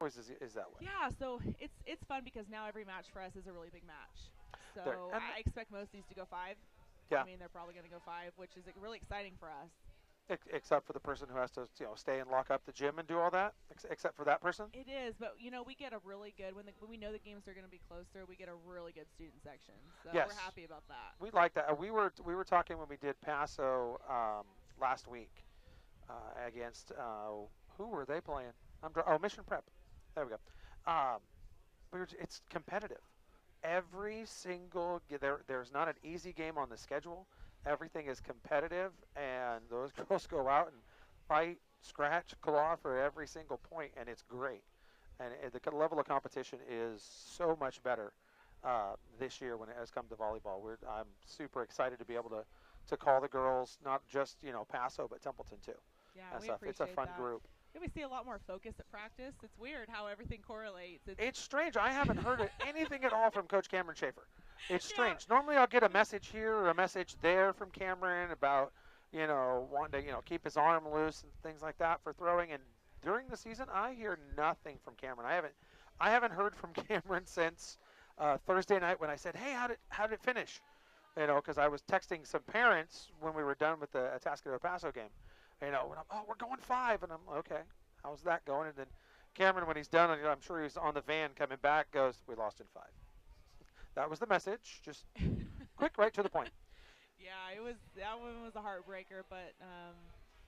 Always is that way. Yeah, so it's fun because now every match for us is a really big match. There, So and I expect most of these to go five. I yeah, mean, they're probably going to go five, which is like, really exciting for us. except for the person who has to stay and lock up the gym and do all that. Except for that person. It is, but we get a really good when we know the games are going to be closer. We get a really good student section, so we're Yes, happy about that. we like that. We were talking when we did Paso last week against who were they playing? Mission Prep. There we go. It's competitive. Every single there's not an easy game on the schedule. Everything is competitive, and those girls go out and fight, scratch, claw for every single point, and it's great. And the level of competition is so much better this year when it has come to volleyball. I'm super excited to be able to call the girls, not just Paso, but Templeton too. Yeah, And we stuff. It's a appreciate fun that. group. Yeah, we see a lot more focus at practice. It's weird how everything correlates. It's strange. I haven't heard anything at all from Coach Cameron Schaffer. It's Yeah. strange. Normally, I'll get a message here or a message there from Cameron about wanting to keep his arm loose and things like that for throwing. And during the season, I hear nothing from Cameron. I haven't heard from Cameron since Thursday night when I said, "Hey, how did it finish?" Because I was texting some parents when we were done with the Atascadero Paso game. When we're going five, and I'm okay. How's that going? And then Cameron, when he's done, I'm sure he's on the van coming back, goes, "We lost in five." That was the message. Just quick, right to the point. Yeah, it was that one was a heartbreaker, but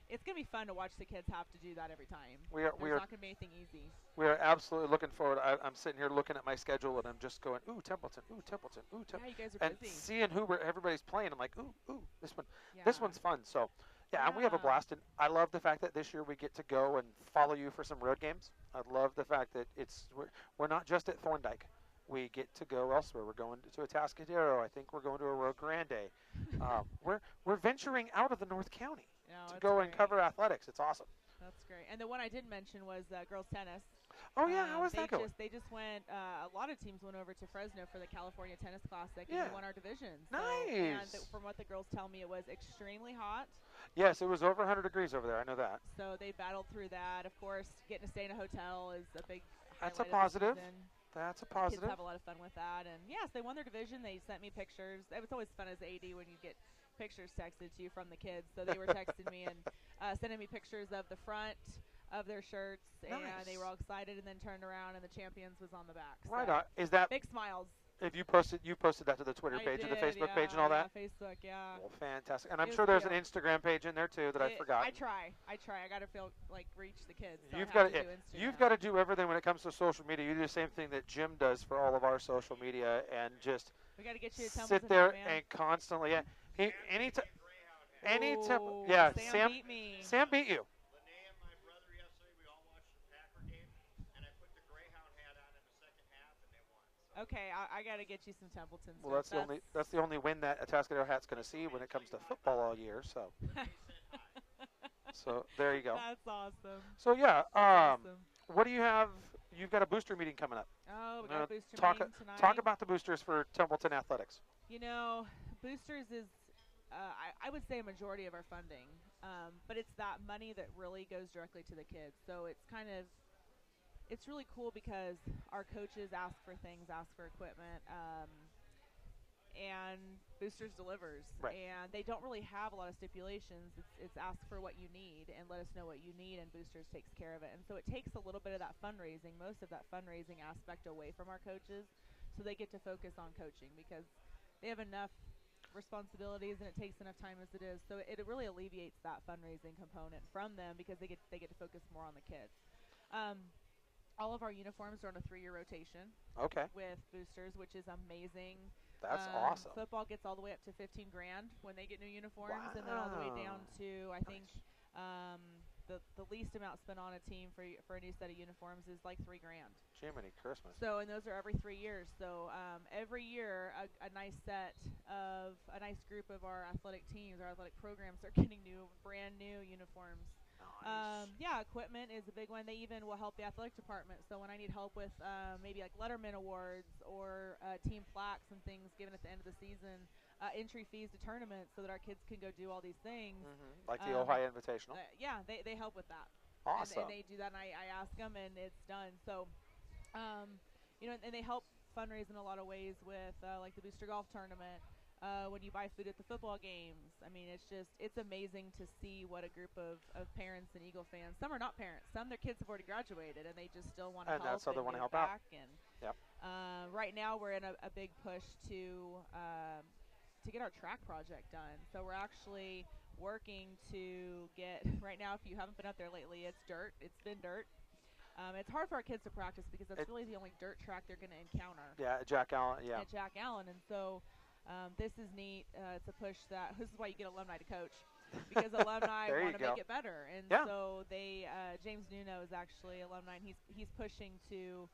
it's gonna be fun to watch the kids have to do that every time. We are we There's are not gonna be anything easy. we are absolutely looking forward. I'm sitting here looking at my schedule, and I'm just going, "Ooh, Templeton, ooh, Templeton, ooh, Yeah, Templeton," you guys are and busy. seeing who everybody's playing. I'm like, "Ooh, ooh, this Yeah, one's fun." So, yeah, and we have a yeah, blast. And I love the fact that this year we get to go and follow you for some road games. I love the fact that we're not just at Thorndike. We get to go elsewhere. We're going to Atascadero. I think we're going to a Rio Grande. We're venturing out of the North County no, to it's go and great. cover athletics. It's awesome. That's great. And the one I didn't mention was girls tennis. Oh yeah, how is They that going? just went. A lot of teams went over to Fresno for the California Tennis Classic, and Yeah, we won our division. So, and nice. from what the girls tell me, it was extremely hot. Yes, it was over 100 degrees over there. I know that. So they battled through that. Of course, getting to stay in a hotel is a big That's a highlight of the positive. season. That's a The kids positive. have a lot of fun with that. And yes, they won their division. They sent me pictures. It was always fun as AD when you get pictures texted to you from the kids. So they were texting me and sending me pictures of the front of their shirts, and they Nice. were all excited. And then turned around, and the champions was on the back. Right So on. Is that big smiles. if you posted that to the Twitter I page and the did, Facebook page and all yeah, that? Facebook, yeah. Well, fantastic. And I'm It was sure there's cute. an Instagram page in there too that I forgot. I try. I got to feel like reach the kids. So You've I have got to to do you've Instagram. got to do everything when it comes to social media. You do the same thing that Jim does for all of our social media, and just We got to get you to sit Templeton hat, there man. and constantly. Yeah, he anytime. Oh, Yeah, Sam beat me. Sam beat you. Okay, I got to get you some Templetons. Well, that's the only win that Atascadero hat's going to see when it comes to football all year. So so there you go. That's awesome. So yeah, That's awesome. what do you have? You've got a booster meeting coming up. Oh, we got a booster Talk meeting tonight. talk about the boosters for Templeton athletics. Boosters is, I would say, a majority of our funding, but it's that money that really goes directly to the kids. So it's really cool because our coaches ask for things, ask for equipment, and Boosters delivers. Right. And they don't really have a lot of stipulations. It's ask for what you need and let us know what you need, and Boosters takes care of it. And so it takes a little bit of that fundraising, most of that fundraising aspect away from our coaches, so they get to focus on coaching because they have enough responsibilities and it takes enough time as it is. So it really alleviates that fundraising component from them because they get to focus more on the kids. All of our uniforms are on a 3-year rotation Okay, with boosters, which is amazing. that's awesome. Football gets all the way up to 15 grand when they get new uniforms, and then all the way down Wow. to I think the least amount spent on a team for a new set of uniforms is like 3 grand. Jiminy Christmas. So and those are every 3 years. So every year a nice a nice group of our athletic teams, our athletic programs are getting brand new uniforms. Nice. Yeah, equipment is a big one. They even will help the athletic department. So when I need help with maybe like Letterman awards or team plaques and things given at the end of the season, entry fees to tournaments so that our kids can go do all these things. Like the Ohio Invitational. Yeah, they help with that. Awesome. And they do that, and I ask them, and it's done. So, and they help fundraise in a lot of ways with like the Booster Golf Tournament. When you buy food at the football games, I mean, it's amazing to see what a group of parents and Eagle fans. Some are not parents. Some their kids have already graduated, and they just still want to help. And that's how they want to help back. out. And yep. Right now, we're in a big push to get our track project done. So we're actually working to get. Right now, if you haven't been up there lately, it's dirt. It's been dirt. It's hard for our kids to practice because that's really the only dirt track they're going to encounter. Yeah, Jack Allen. Yeah. At Jack Allen, and so. This is neat. It's a push that this is why you get alumni to coach, because alumni want to make it better. And so they James Nino is actually alumni, and he's pushing to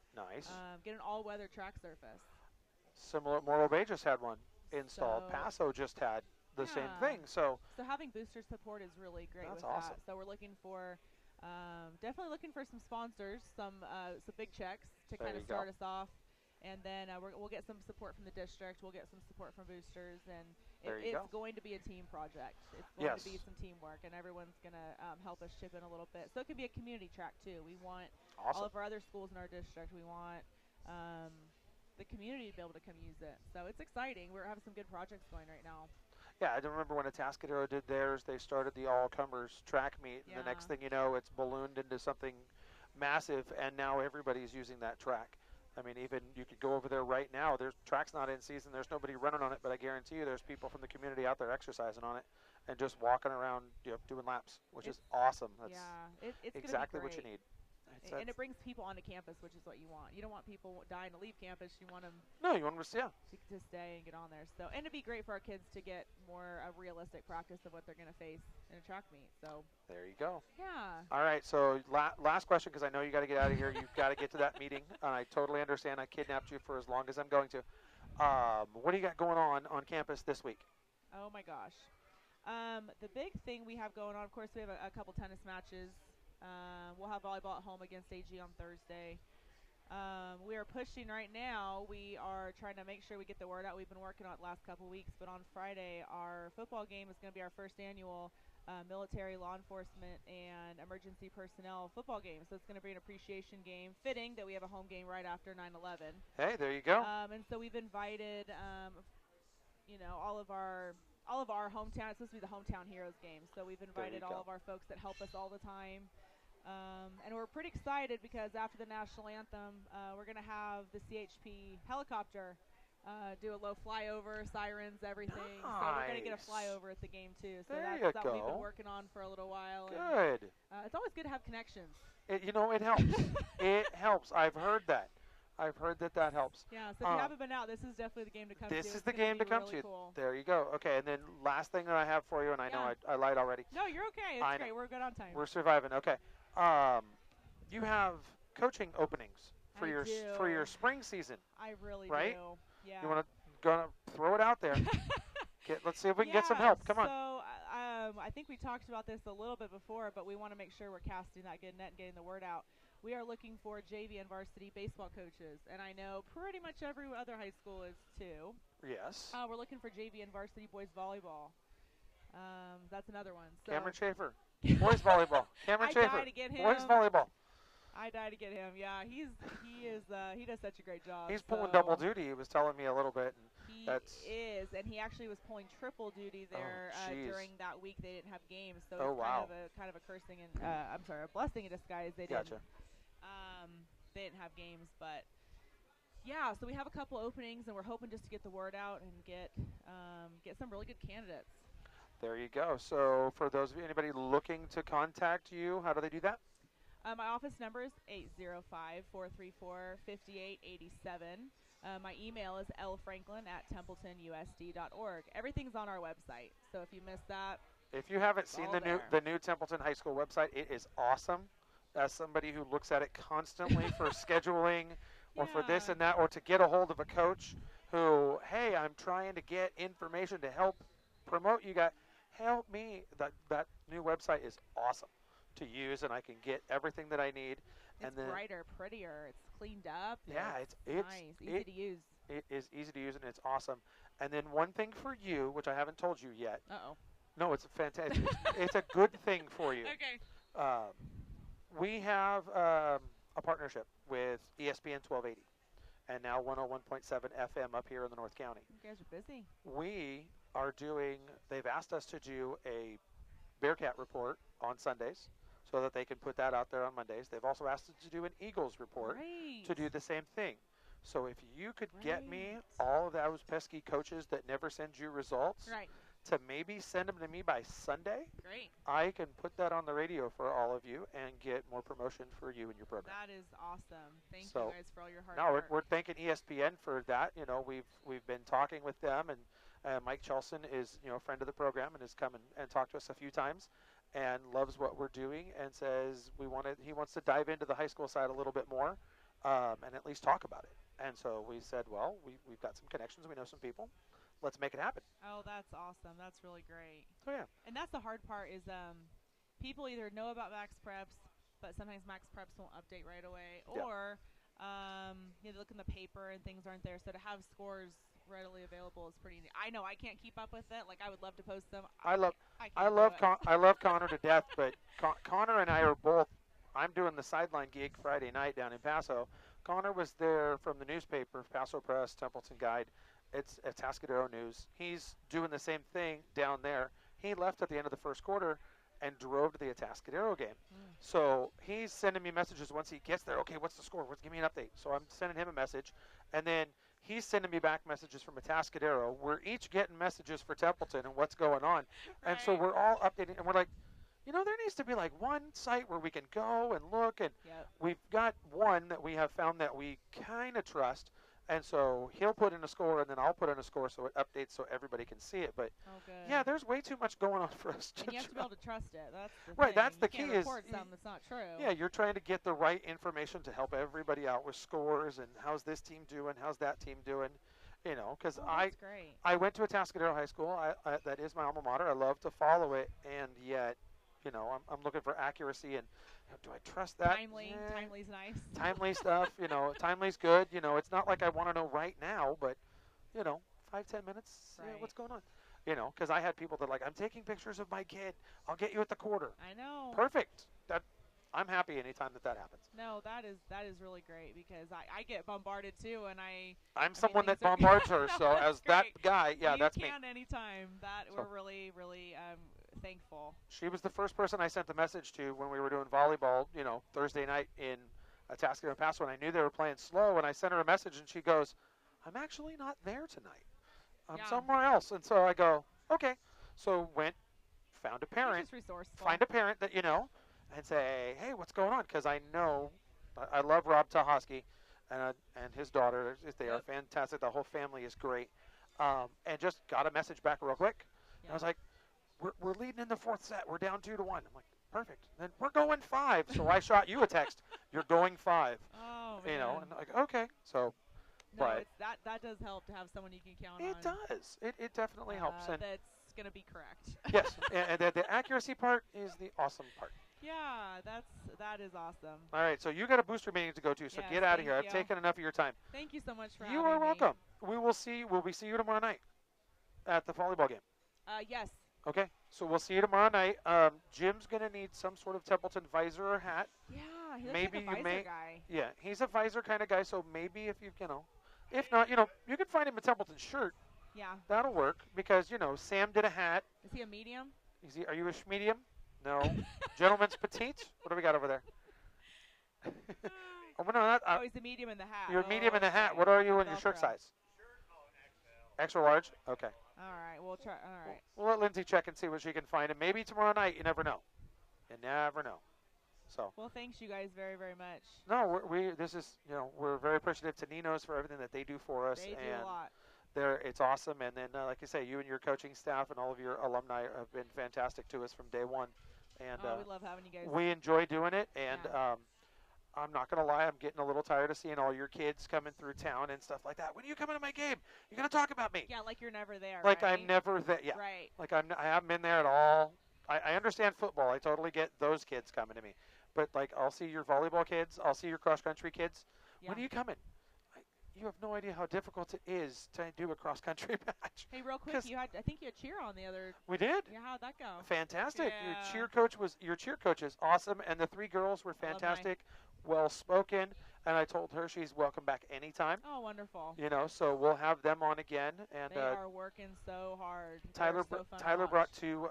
get an all-weather track surface. Similar, Morro Bay just had one installed. Paso just had the same thing. So having booster support is really great. That's with awesome. That. So we're looking for definitely looking for some sponsors, some big checks to kind of start us off. And then we'll get some support from the district. We'll get some support from boosters, and it's going to be a team project. It's going to be some teamwork, and everyone's going to help us chip in a little bit. So it could be a community track too. We want all of our other schools in our district. We want the community to be able to come use it. So it's exciting. We're having some good projects going right now. Yeah, I remember when Atascadero did theirs. They started the all-comers track meet, and the next thing you know, it's ballooned into something massive, and now everybody's using that track. I mean, even you could go over there right now. There's track's not in season. There's nobody running on it, but I guarantee you there's people from the community out there exercising on it and just walking around, doing laps, which is awesome. That's it's exactly what you need. And it brings people onto campus, which is what you want. You don't want people dying to leave campus. You want them you want them to stay and get on there. So, and it'd be great for our kids to get more a realistic practice of what they're going to face in a track meet. So there you go. Yeah. All right. So last question, because I know you got to get out of here. You've got to get to that meeting. I totally understand. I kidnapped you for as long as I'm going to. What do you got going on campus this week? Oh my gosh. The big thing we have going on, of course, we have a couple tennis matches. We'll have volleyball at home against AG on Thursday. We are pushing right now. We are trying to make sure we get the word out. We've been working on it the last couple weeks, but on Friday, our football game is going to be our first annual military, law enforcement, and emergency personnel football game. So it's going to be an appreciation game, fitting that we have a home game right after 9/11. Hey, there you go. And so we've invited, all of our hometown. It's supposed to be the hometown heroes game. So we've invited all of our folks that help us all the time. And we're pretty excited because after the national anthem, we're going to have the CHP helicopter do a low flyover, sirens, everything. Nice. So we're going to get a flyover at the game too. So that's something we've been working on for a little while. Good. And, it's always good to have connections. It helps. It helps. I've heard that. I've heard that helps. Yeah, so if you haven't been out, this is definitely the game to come to. This is the game to come to. Cool. There you go. Okay, and then last thing that I have for you, and I know I lied already. No, you're okay. It's great. We're good on time. We're surviving. Okay. You have coaching openings for your spring season. I really do. Yeah. You want to throw it out there? Let's see if we can get some help. Come on. So I think we talked about this a little bit before, but we want to make sure we're casting that good net and getting the word out. We are looking for JV and varsity baseball coaches, and I know pretty much every other high school is too. Yes. We're looking for JV and varsity boys volleyball. That's another one. So Cameron Schaffer, boys volleyball. Cameron Schaffer, die to get him. boys volleyball. I die to get him. Yeah, he does such a great job. He's pulling double duty. He was telling me a little bit. And he actually was pulling triple duty there during that week. They didn't have games, so it's kind of a cursing and a blessing in disguise. They didn't. Gotcha. They didn't have games, but yeah. So we have a couple openings, and we're hoping just to get the word out and get some really good candidates. There you go. So for those of you, anybody looking to contact you, how do they do that? My office number is 805-434-5887. My email is lfranklin@templetonusd.org. Everything's on our website, so if you missed that, if you haven't seen the new Templeton High School website, it is awesome. As somebody who looks at it constantly for scheduling or for this and that, or to get a hold of a coach who, hey, I'm trying to get information to help promote you guys, help me. That new website is awesome to use, and I can get everything that I need. It's brighter, prettier. It's cleaned up. Yeah, it's nice, easy to use. It is easy to use, and it's awesome. And then one thing for you, which I haven't told you yet. Uh-oh. No, it's fantastic. It's a good thing for you. Okay. We have a partnership with ESPN 1280 and now 101.7 FM up here in the North County. You guys are busy. We are doing, they've asked us to do a Bearcat report on Sundays so that they can put that out there on Mondays. They've also asked us to do an Eagles report Great. to do the same thing. So if you could get me Great. all of those pesky coaches that never send you results Right. to maybe send them to me by Sunday, Great. I can put that on the radio for all of you and get more promotion for you and your program. That is awesome. Thank So, you guys for all your hard No, work. we're thanking ESPN for that. You know, we've been talking with them, and Mike Chelson is, you know, a friend of the program and has come and talked to us a few times and loves what we're doing and says he wants to dive into the high school side a little bit more and at least talk about it. And so we said, well, we've got some connections. We know some people. Let's make it happen. Oh, that's awesome. That's really great. So, yeah. And that's the hard part is people either know about Max Preps, but sometimes Max Preps won't update right away, or they look in the paper and things aren't there. So to have scores readily available is pretty neat. I know I can't keep up with it. Like, I would love to post them. I love I Connor to death, but Connor and I are both. I'm doing the sideline gig Friday night down in Paso. Connor was there from the newspaper, Paso Press, Templeton Guide. It's Atascadero News. He's doing the same thing down there. He left at the end of the first quarter and drove to the Atascadero game. So he's sending me messages once he gets there. Okay, what's the score? Give me an update. So I'm sending him a message, and then he's sending me back messages from Atascadero. We're each getting messages for Templeton and what's going on. And so we're all updating, and we're like, you know, there needs to be like one site where we can go and look, and we've got one that we have found that we kind of trust, and so he'll put in a score, and then I'll put in a score so it updates so everybody can see it. But yeah, there's way too much going on for us to and you have to be able to trust it. That's the right. thing. That's the you key. Can't is report something that's not true. Yeah, you're trying to get the right information to help everybody out with scores and how's this team doing, how's that team doing. You know, because I went to Atascadero High School. That is my alma mater. I love to follow it, and yet, you know, I'm looking for accuracy, and do I trust that? Timely's nice. Timely stuff, you know, timely's good. You know, it's not like I want to know right now, but, you know, 5-10 minutes, what's going on? You know, because I had people that are like, I'm taking pictures of my kid. I'll get you at the quarter. I know. Perfect. I'm happy anytime that happens. No, that is really great because I get bombarded too, and I'm someone that bombards her, no, so as that guy, that's me. You can anytime. We're really, really thankful. She was the first person I sent the message to when we were doing volleyball, you know, Thursday night in Atascadero and Paso, and I knew they were playing slow, and I sent her a message, and she goes, I'm actually not there tonight. I'm somewhere else. And so I go, okay. So found a parent, find a parent that you know, and say, hey, what's going on? Because I know, I love Rob Tahosky and his daughter. They are fantastic. The whole family is great. And just got a message back real quick. And I was like, we're leading in the fourth set. We're down 2-1. I'm like, perfect. Then we're going 5. So I shot you a text. You're going 5. Oh, man. You know, and like, okay. So, no, but that does help to have someone you can count on. It does. It definitely helps. And that's going to be correct. Yes, and the accuracy part is the awesome part. Yeah, that is awesome. All right, so you got a booster meeting to go to, so get out of here. I've taken enough of your time. Thank you so much for having me. You are welcome. We'll see you tomorrow night at the volleyball game. Yes. Okay, so we'll see you tomorrow night. Jim's going to need some sort of Templeton visor or hat. Yeah, he looks maybe like a visor guy. Yeah, he's a visor kind of guy, so maybe if if not, you can find him a Templeton shirt. Yeah. That'll work because, Sam did a hat. Is he a medium? Are you a medium? No. Gentleman's petite? What do we got over there? He's a medium in the hat. You're a medium in the hat. What are you in your shirt size? Extra large? Okay. All right, we'll try. All right. We'll let Lindsay check and see what she can find. And maybe tomorrow night, you never know. You never know. So. Well, thanks you guys very, very much. No, we're very appreciative to Nino's for everything that they do for us. They do a lot. It's awesome. And then, like I say, you and your coaching staff and all of your alumni have been fantastic to us from day one. And we love having you guys. We enjoy doing it. And I'm not going to lie, I'm getting a little tired of seeing all your kids coming through town and stuff like that. When are you coming to my game? You're going to talk about me. Yeah, like you're never there, Like right? I'm never there. Yeah. Right. Like I haven't been there at all. I understand football. I totally get those kids coming to me. But, like, I'll see your volleyball kids. I'll see your cross-country kids. Yeah. When are you coming? you have no idea how difficult it is to do a cross-country match. Hey, real quick, I think you had cheer on the other. We did. Yeah, how'd that go? Fantastic. Yeah. Your cheer coach is awesome, and the 3 girls were fantastic, well-spoken, and I told her she's welcome back anytime. Oh, wonderful. You know, so we'll have them on again. And they are working so hard. Tyler brought two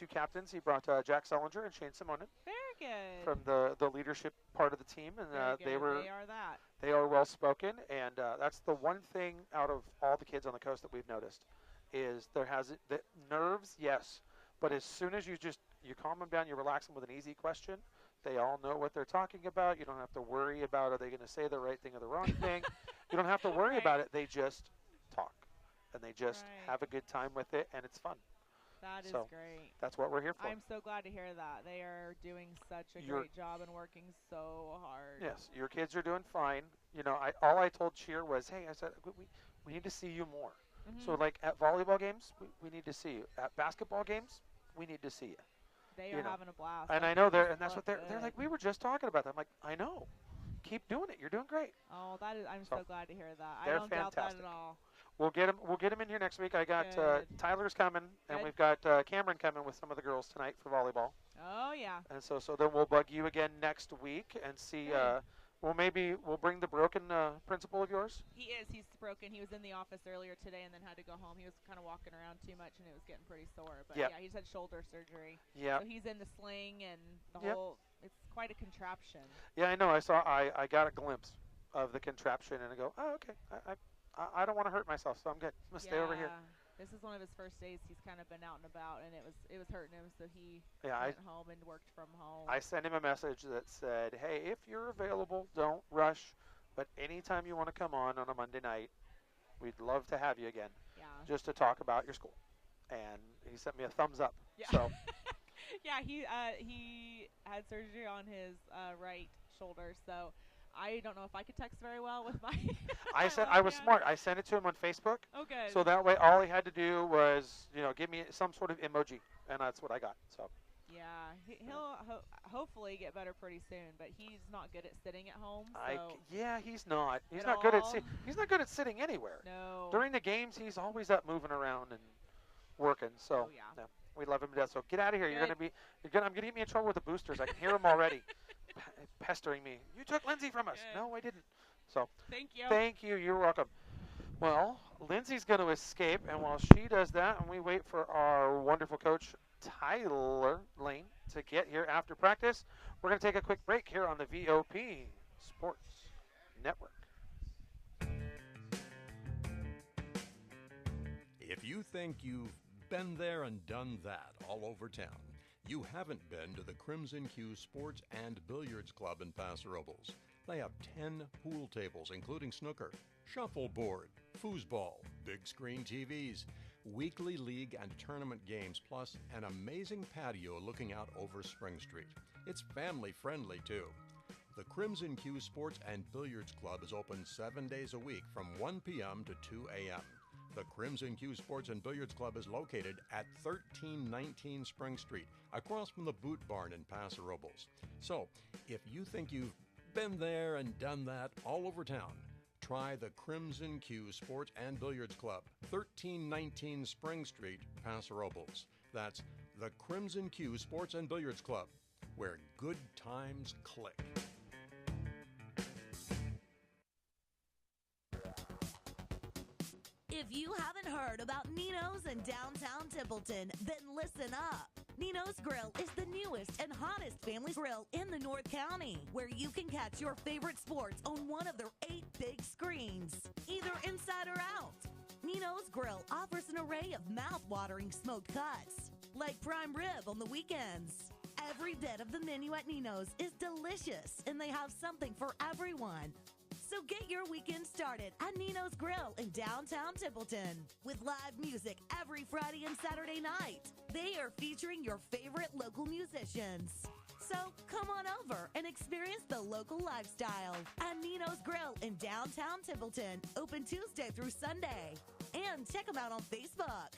captains. He brought Jack Sullinger and Shane Simonin. Very good. From the leadership part of the team, and they are that. They are well spoken, and that's the one thing out of all the kids on the coast that we've noticed is the nerves, yes, but as soon as you calm them down, you relax them with an easy question. They all know what they're talking about. You don't have to worry about, are they going to say the right thing or the wrong thing. You don't have to worry about it. They just talk, and they just have a good time with it, and it's fun. That is great. That's what we're here for. I'm so glad to hear that. They are doing such a great job and working so hard. Yes, your kids are doing fine. You know, all I told Cheer was, hey, I said, we need to see you more. Mm-hmm. So, like, at volleyball games, we need to see you. At basketball games, we need to see you. They are having a blast. And I know that's what they're like, we were just talking about that. I'm like, I know. Keep doing it. You're doing great. Oh, I'm so glad to hear that. They're I don't fantastic. doubt that at all. We'll get him in here next week. I got Tyler's coming, and we've got Cameron coming with some of the girls tonight for volleyball. Oh yeah. And so then we'll bug you again next week and see. We'll bring the broken principal of yours. He is. He's broken. He was in the office earlier today and then had to go home. He was kind of walking around too much and it was getting pretty sore. But yeah, he's had shoulder surgery. Yeah. So he's in the sling and the whole. It's quite a contraption. Yeah, I know. I got a glimpse of the contraption and I go, oh okay. I don't want to hurt myself, so I'm good. I'm gonna stay over here. This is one of his first days. He's kind of been out and about, and it was hurting him, so he went home and worked from home. I sent him a message that said, "Hey, if you're available, don't rush, but anytime you want to come on a Monday night, we'd love to have you again, just to talk about your school." And he sent me a thumbs up. Yeah. So. Yeah, he had surgery on his right shoulder, so. I don't know if I could text very well with my. I was smart. I sent it to him on Facebook. Okay. So that way, all he had to do was, give me some sort of emoji, and that's what I got. So. Yeah, he'll hopefully get better pretty soon, but he's not good at sitting at home. So he's not. He's not good he's not good at sitting anywhere. No. During the games, he's always up moving around and working. So. Yeah, we love him to death. So get out of here. Good. I'm gonna get me in trouble with the boosters. I can hear them already. Pestering me. You took Lindsay from us. Good. No, I didn't. So Thank you. You're welcome. Well, Lindsay's going to escape, and while she does that, and we wait for our wonderful coach Tyler Lane to get here after practice, we're going to take a quick break here on the VOP Sports Network. If you think you've been there and done that all over town, you haven't been to the Crimson Q Sports and Billiards Club in Paso Robles. They have 10 pool tables, including snooker, shuffleboard, foosball, big screen TVs, weekly league and tournament games, plus an amazing patio looking out over Spring Street. It's family friendly, too. The Crimson Q Sports and Billiards Club is open 7 days a week from 1 p.m. to 2 a.m. The Crimson Q Sports and Billiards Club is located at 1319 Spring Street, across from the Boot Barn in Paso Robles. So, if you think you've been there and done that all over town, try the Crimson Q Sports and Billiards Club, 1319 Spring Street, Paso Robles. That's the Crimson Q Sports and Billiards Club, where good times click. If you haven't heard about Nino's in downtown Templeton, then listen up. Nino's Grill is the newest and hottest family grill in the North County, where you can catch your favorite sports on one of their 8 big screens, either inside or out. Nino's Grill offers an array of mouth-watering smoked cuts, like prime rib on the weekends. Every bit of the menu at Nino's is delicious, and they have something for everyone. So get your weekend started at Nino's Grill in downtown Templeton with live music every Friday and Saturday night. They are featuring your favorite local musicians. So come on over and experience the local lifestyle at Nino's Grill in downtown Templeton, open Tuesday through Sunday. And check them out on Facebook.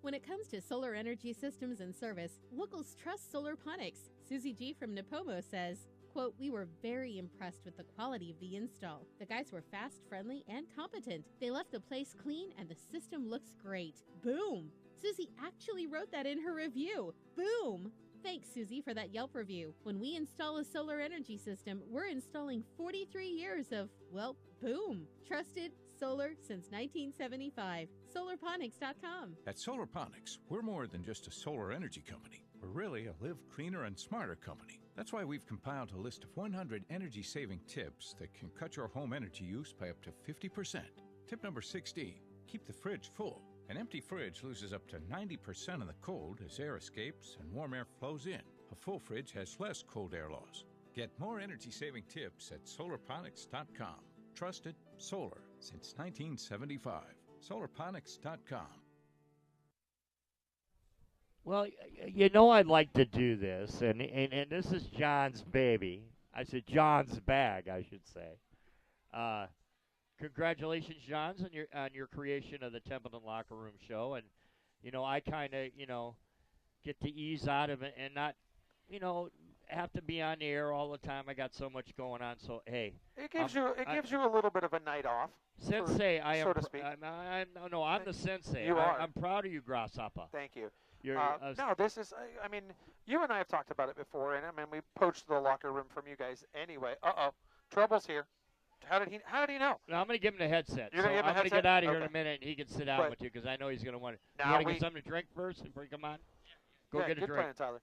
When it comes to solar energy systems and service, locals trust Solar Ponics. Susie G. from Napomo says, Quote, we were very impressed with the quality of the install. The guys were fast, friendly, and competent. They left the place clean and the system looks great. Boom! Susie actually wrote that in her review. Boom! Thanks, Susie, for that Yelp review. When we install a solar energy system, we're installing 43 years of, well, boom. Trusted solar since 1975. Solarponics.com. At Solarponics, we're more than just a solar energy company. We're really a live cleaner and smarter company. That's why we've compiled a list of 100 energy-saving tips that can cut your home energy use by up to 50%. Tip number 16, keep the fridge full. An empty fridge loses up to 90% of the cold as air escapes and warm air flows in. A full fridge has less cold air loss. Get more energy-saving tips at solarponics.com. Trusted solar since 1975. Solarponics.com. Well, you know I'd like to do this, and this is John's baby. I said John's bag, I should say. Congratulations, John, on your creation of the Templeton Locker Room Show, and I kind of get to ease out of it and not have to be on the air all the time. I got so much going on, so hey, it gives you a little bit of a night off. Sensei, I am. So to speak. I'm the sensei. You are. I'm proud of you, Grasshopper. Thank you. No, this is. I mean, you and I have talked about it before, and I mean, we poached the locker room from you guys anyway. Trouble's here. How did he know? No, I'm going to give him the headset. You're going to give him I'm a going to headset? get out of here Okay. in a minute, and he can sit down with you because I know he's going to want it. You Now want to get something to drink first before you come on? Go get a good drink. plan, Tyler.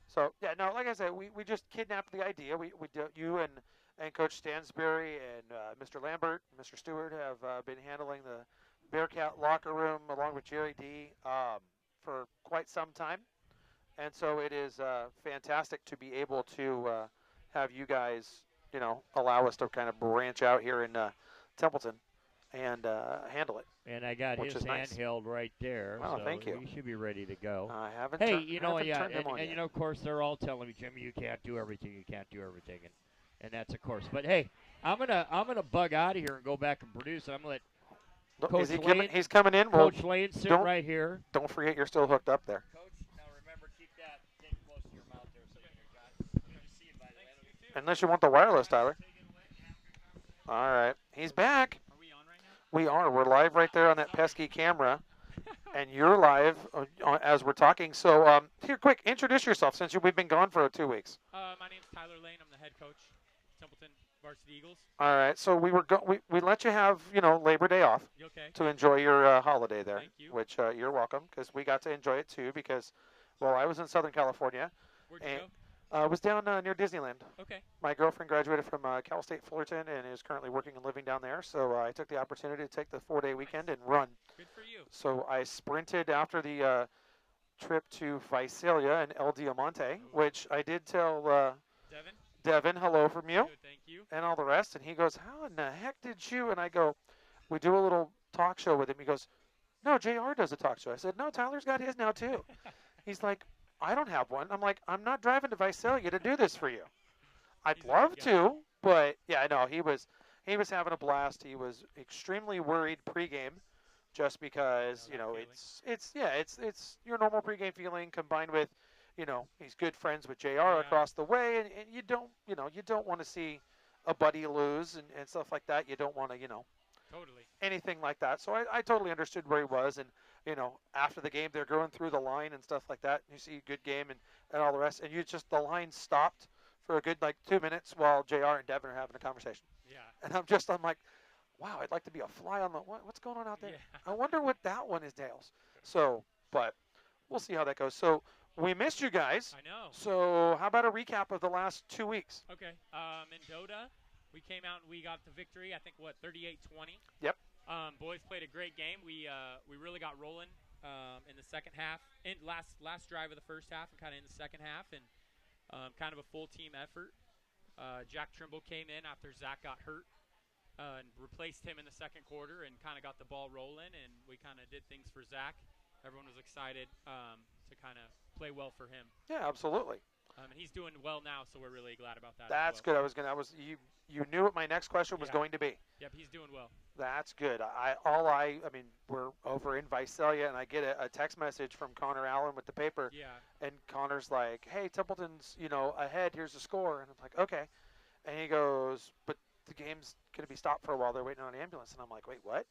So yeah, no, like I said, we just kidnapped the idea. You and Coach Stansberry and Mr. Lambert, Mr. Stewart have been handling the Bearcat locker room along with Jerry D for quite some time, and so it is fantastic to be able to have you guys, allow us to kind of branch out here in Templeton and handle it. And I got his handheld right there. Oh, so thank you. He should be ready to go. I haven't. Hey, turned him on yet. of course, they're all telling me, Jimmy, you can't do everything. You can't do everything, and that's of course. But hey, I'm gonna bug out of here and go back and produce. I'm gonna let Coach Lane. He's coming in. Coach Lane sit right here. Don't forget, you're still hooked up there. Coach, now remember, keep that thing close to your mouth there, so you can see it by the way. Unless you want the wireless, Tyler. All right, he's back. Are we on right now? We are. We're live right there on that pesky camera, and you're live as we're talking. So here, quick, introduce yourself since we've been gone for 2 weeks. My name's Tyler Lane. I'm the head coach, Templeton Varsity Eagles. All right. So we let you have Labor Day off to enjoy your holiday there, Thank you. which you're welcome because we got to enjoy it too because, well, I was in Southern California. Where'd you go? I was down near Disneyland. Okay. My girlfriend graduated from Cal State Fullerton and is currently working and living down there. So I took the opportunity to take the 4-day weekend and run. Good for you. So I sprinted after the trip to Visalia and El Diamante, which I did tell Devin hello from you. Good, thank you. And all the rest. And he goes, how in the heck did you? And I go, we do a little talk show with him. He goes, no, JR does a talk show. I said, no, Tyler's got his now too. He's like, I don't have one. I'm like, I'm not driving to Visalia to do this for you. I'd love to, but yeah, no, he was having a blast. He was extremely worried pregame, just because it's your normal pregame feeling combined with, he's good friends with JR across the way, and you don't want to see a buddy lose and stuff like that. You don't want to Totally. anything like that. So I totally understood where he was, and after the game, they're going through the line and stuff like that. And you see a good game and all the rest. And the line stopped for a good, 2 minutes while JR and Devin are having a conversation. Yeah. And I'm like, wow, I'd like to be a fly on the, what's going on out there? Yeah. I wonder what that one is, Dales. So, but we'll see how that goes. So we missed you guys. I know. So how about a recap of the last 2 weeks? Okay. In Dota, we came out and we got the victory. I think, 38-20? Yep. Boys played a great game. We really got rolling in the second half, in last drive of the first half, and kind of in the second half, and kind of a full team effort. Jack Trimble came in after Zach got hurt and replaced him in the second quarter, and kind of got the ball rolling. And we kind of did things for Zach. Everyone was excited to kind of play well for him. Yeah, absolutely. And he's doing well now, so we're really glad about that. That's as well. good. You knew what my next question was going to be. Yep, he's doing well. That's good. I mean, we're over in Visalia, and I get a text message from Connor Allen with the paper. Yeah. And Connor's like, "Hey, Templeton's, ahead. Here's the score." And I'm like, "Okay." And he goes, "But the game's going to be stopped for a while. They're waiting on an ambulance." And I'm like, "Wait, what?"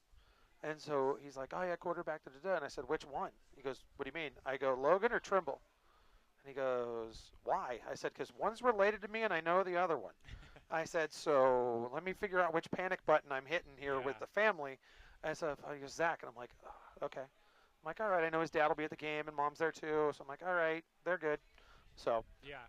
And so he's like, "Oh, yeah, quarterback, da-da-da." And I said, "Which one?" He goes, "What do you mean?" I go, "Logan or Trimble?" And he goes, "Why?" I said, "Because one's related to me, and I know the other one." I said, "So let me figure out which panic button I'm hitting here with the family." And so he goes, "Zach." And I'm like, "Oh, okay." I'm like, "All right, I know his dad will be at the game, and mom's there too." So I'm like, "All right, they're good." So, Yeah.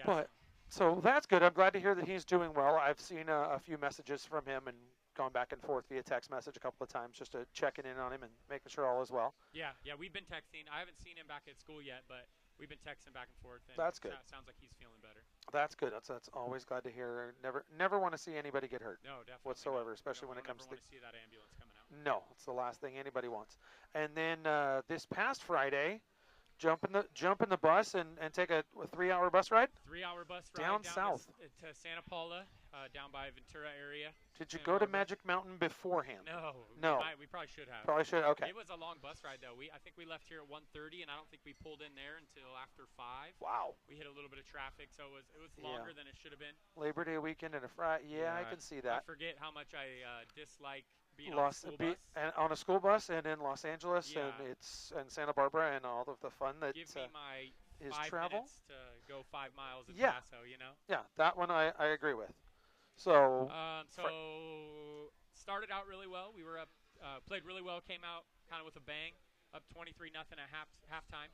but so that's good. I'm glad to hear that he's doing well. I've seen a few messages from him and gone back and forth via text message a couple of times just to checking in on him and making sure all is well. Yeah, we've been texting. I haven't seen him back at school yet, but we've been texting back and forth. And That's good. Sounds like he's feeling better. That's good. That's always glad to hear. Never want to see anybody get hurt. No, definitely whatsoever, especially when it comes to. Want to see that ambulance coming out. No, it's the last thing anybody wants. And then this past Friday, jump in the bus and take a 3-hour bus ride. 3-hour bus ride down south to Santa Paula, down by Ventura area. Did you go to Magic Mountain beforehand? No. We probably should have. Probably should. Okay. It was a long bus ride though. I think we left here at 1:30, and I don't think we pulled in there until after 5. Wow. We hit a little bit of traffic, so it was longer than it should have been. Labor Day weekend and a Friday. Yeah, I can see that. I forget how much I dislike being on a school bus. And on a school bus, and in Los Angeles, and Santa Barbara, and all of the fun that give me my is 5 travel minutes to go 5 miles in Paso. Yeah, that one I agree with. So started out really well. We were up, played really well. Came out kind of with a bang, up 23-0 at halftime.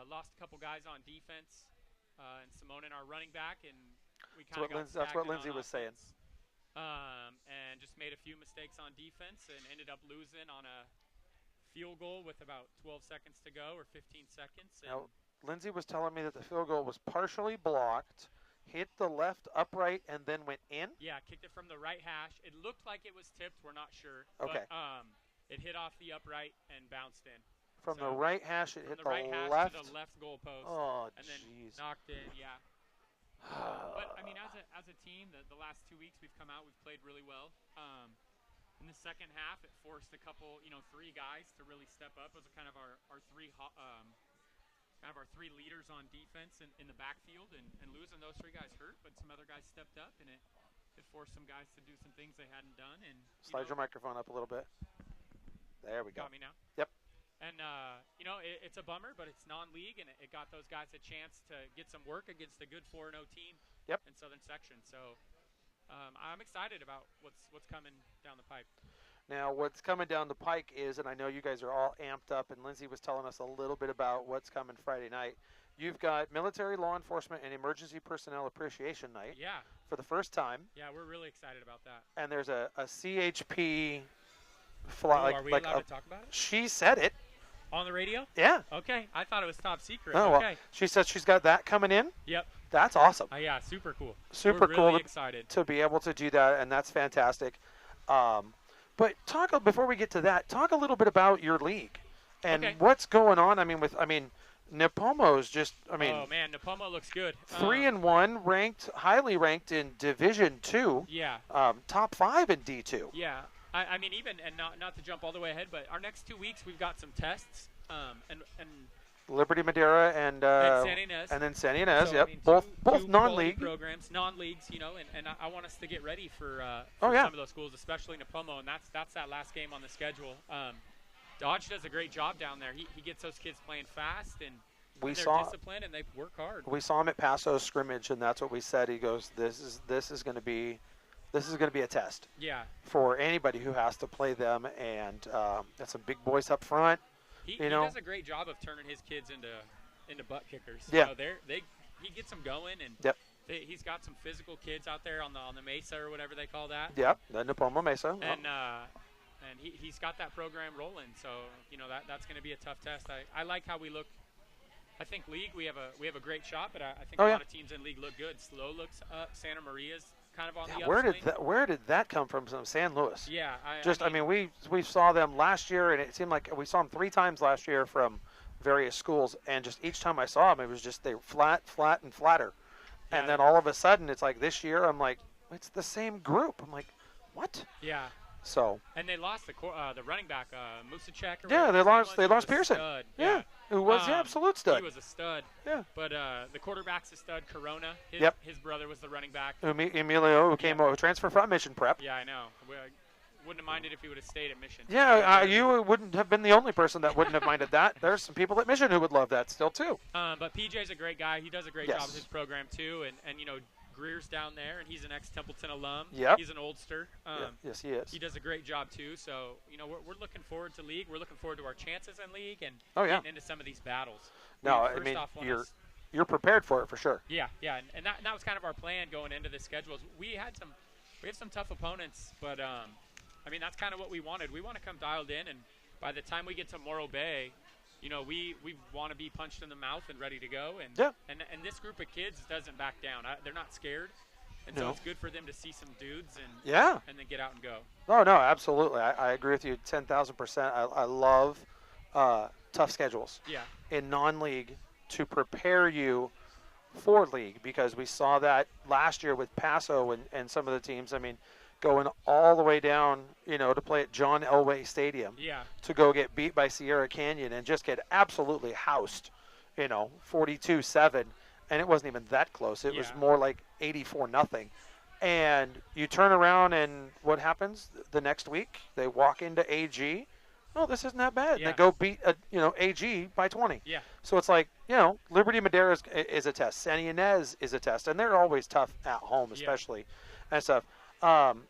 Lost a couple guys on defense, and Simone and our running back, and we kind of that's what Lindsay was saying. And just made a few mistakes on defense and ended up losing on a field goal with about 12 seconds to go or 15 seconds. Now, Lindsay was telling me that the field goal was partially blocked, hit the left upright, and then went in? Yeah, kicked it from the right hash. It looked like it was tipped. We're not sure. Okay. But it hit off the upright and bounced in. From the right hash, it hit the right hash left? to the left goalpost. Oh, and then jeez. knocked in, yeah. But, I mean, as a team, the last 2 weeks we've come out, we've played really well. In the second half, it forced a couple, 3 guys to really step up. It was kind of our three leaders on defense in the backfield, and losing those 3 guys hurt, but some other guys stepped up, and it forced some guys to do some things they hadn't done. And Slide your microphone up a little bit. There we go. Got me now? Yep. And, it's a bummer, but it's non-league, and it got those guys a chance to get some work against a good 4-0 team in Southern Section. So I'm excited about what's coming down the pipe. Now, what's coming down the pike is, and I know you guys are all amped up, and Lindsay was telling us a little bit about what's coming Friday night. You've got Military Law Enforcement and Emergency Personnel Appreciation Night for the first time. Yeah, we're really excited about that. And there's a CHP fly. Are we allowed to talk about it? She said it. On the radio? Yeah. Okay. I thought it was top secret. Oh, okay. Well, she said she's got that coming in. Yep. That's awesome. Yeah, super cool. Super We're cool really excited to be able to do that, and that's fantastic. But before we get to that, talk a little bit about your league and what's going on. Nipomo's just. Oh man, Nipomo looks good. 3-1, highly ranked in Division 2. Yeah. Top 5 in D2. Yeah. I mean, even and not to jump all the way ahead, but our next 2 weeks we've got some tests. And Liberty Madeira and San Ynez. And then San Ynez. So, yep. I mean, both non-league programs, non-leagues. And I want us to get ready for some of those schools, especially Nipomo, and that's that last game on the schedule. Dodge does a great job down there. He gets those kids playing fast and they're disciplined and they work hard. We saw him at Paso's scrimmage, and that's what we said. He goes, "This is going to be a test." Yeah. For anybody who has to play them, and got some big boys up front. He does a great job of turning his kids into butt kickers. Yeah. He gets them going, and he's got some physical kids out there on the Mesa or whatever they call that. Yep, the Nipomo Mesa. And he's got that program rolling. So that's going to be a tough test. I like how we look. I think league we have a great shot, but I think a lot of teams in league look good. SLO looks up. Santa Maria's kind of on the upswing. Where did that come from? San Luis. Yeah. We saw them last year, and it seemed like we saw them 3 times last year from various schools, and just each time I saw them, it was just they were flat, and flatter. Yeah. And then all of a sudden, it's like this year, I'm like, it's the same group. I'm like, what? Yeah. So. And they lost the running back, Musacek. Yeah, they lost Pearson. Stud. Yeah. Who was the absolute stud. He was a stud. Yeah. But the quarterback's a stud, Corona. His brother was the running back. Emilio, who came over, transfer from Mission Prep. Yeah, I know. Wouldn't have minded if he would have stayed at Mission. Yeah, you wouldn't have been the only person that wouldn't have minded that. There's some people at Mission who would love that still, too. But PJ's a great guy. He does a great job with his program, too. And Greer's down there, and he's an ex-Templeton alum. Yep. He's an oldster. Yes, he is. He does a great job, too. So, we're looking forward to league. We're looking forward to our chances in league and getting into some of these battles. No, I mean, you're prepared for it for sure. Yeah, and that was kind of our plan going into this schedule. We have some tough opponents, but that's kind of what we wanted. We want to come dialed in, and by the time we get to Morro Bay, we want to be punched in the mouth and ready to go. And this group of kids doesn't back down. They're not scared, and so it's good for them to see some dudes and then get out and go. Oh no, absolutely. I agree with you 10,000%. I love tough schedules. Yeah. In non-league to prepare you for league, because we saw that last year with Paso and some of the teams. I mean, going all the way down, to play at John Elway Stadium. Yeah. To go get beat by Sierra Canyon and just get absolutely housed, 42-7, and it wasn't even that close. It was more like 84-0. And you turn around and what happens the next week? They walk into AG. Oh, this isn't that bad. Yeah. They go beat AG by 20. Yeah. So it's like, Liberty Madera is a test. San Ynez is a test, and they're always tough at home, especially and stuff.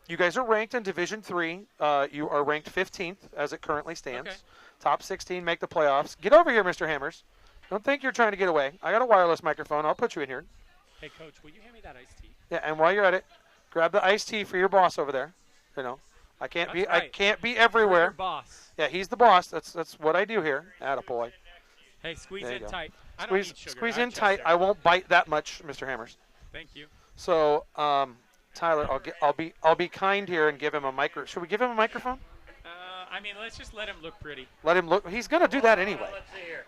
You guys are ranked in Division III. You are ranked 15th as it currently stands. Okay. Top 16 make the playoffs. Get over here, Mr. Hammers. Don't think you're trying to get away. I got a wireless microphone. I'll put you in here. Hey, Coach, will you hand me that iced tea? Yeah, and while you're at it, grab the iced tea for your boss over there. I can't be everywhere. Your boss. Yeah, he's the boss. That's what I do here. Attaboy. Hey, squeeze in tight. Squeeze in tight. I won't bite that much, Mr. Hammers. Thank you. So, Tyler, I'll be kind here and give him a micro. Should we give him a microphone? Let's just let him look pretty. Let him look. He's gonna do that anyway. Let's see here.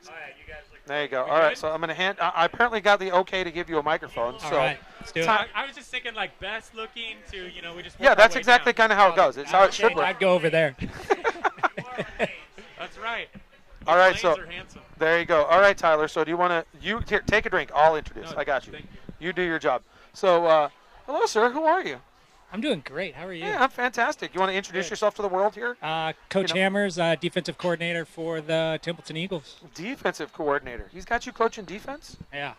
All right, you guys look. There you go. All right, so I'm gonna hand. I apparently got the okay to give you a microphone. All so right, let's do it. I was just thinking like best looking to we just. Yeah, that's exactly kind of how it goes. It's how it should work. I'd go over there. That's right. All right, so Are handsome. there you go. All right, Tyler. So do you want to here, take a drink? I'll introduce. No, I got you. Thank You do your job. So, hello, sir. Who are you? I'm doing great. How are you? Yeah, I'm fantastic. You want to introduce yourself to the world here? Coach Hammers, defensive coordinator for the Templeton Eagles. Defensive coordinator. He's got you coaching defense? Yeah.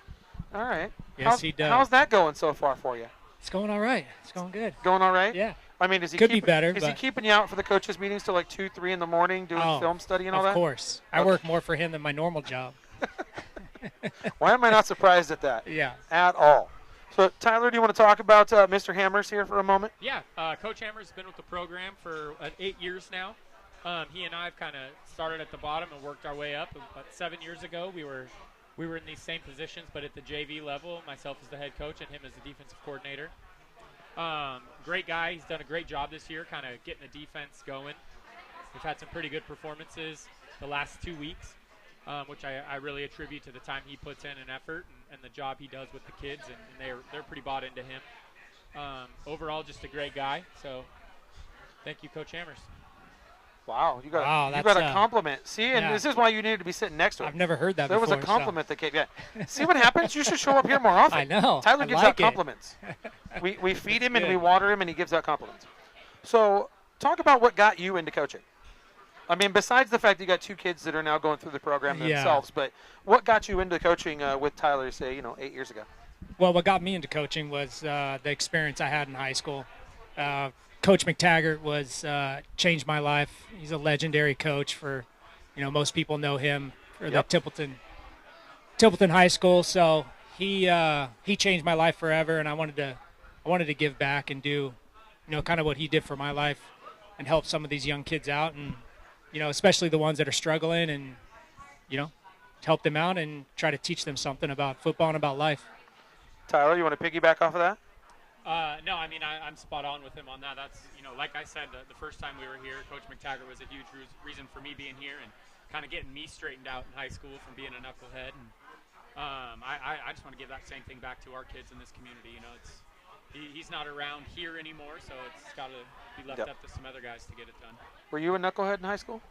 All right. Yes, he does. How's that going so far for you? It's going all right. It's going good. Going all right? Yeah. I mean, is he Could be better, Is he but- keeping you out for the coaches' meetings till like 2, 3 in the morning doing film study and all that? Of course. I work more for him than my normal job. Why am I not surprised at that? Yeah. At all. So, Tyler, do you want to talk about Mr. Hammers here for a moment? Yeah, Coach Hammer's been with the program for 8 years now. He and I have kind of started at the bottom and worked our way up. About 7 years ago, we were in these same positions, but at the JV level, myself as the head coach and him as the defensive coordinator. Great guy. He's done a great job this year, kind of getting the defense going. We've had some pretty good performances the last 2 weeks, which I really attribute to the time he puts in and effort and the job he does with the kids, and they're pretty bought into him. Overall, just a great guy. So, thank you, Coach Hammers. Wow, you got that's a compliment. See, and this is why you needed to be sitting next to him. I've never heard that there before. There was a compliment that came. Yeah. See what happens? You should show up here more often. I know. Tyler I gives like out compliments. We feed him and we water him, and he gives out compliments. So, talk about what got you into coaching. I mean, besides the fact that you got 2 kids that are now going through the program themselves, but what got you into coaching with Tyler, say, 8 years ago? Well, what got me into coaching was the experience I had in high school. Coach McTaggart was changed my life. He's a legendary coach for, most people know him for the Templeton High School. So he changed my life forever, and I wanted to give back and do, kind of what he did for my life, and help some of these young kids out, and especially the ones that are struggling, and help them out and try to teach them something about football and about life. Tyler, you want to piggyback off of that? No, I mean, I'm spot on with him on that. That's, like I said, the first time we were here, Coach McTaggart was a huge reason for me being here, and kind of getting me straightened out in high school from being a knucklehead. And I just want to give that same thing back to our kids in this community. You know, he's not around here anymore, so it's got to be left up to some other guys to get it done. Were you a knucklehead in high school?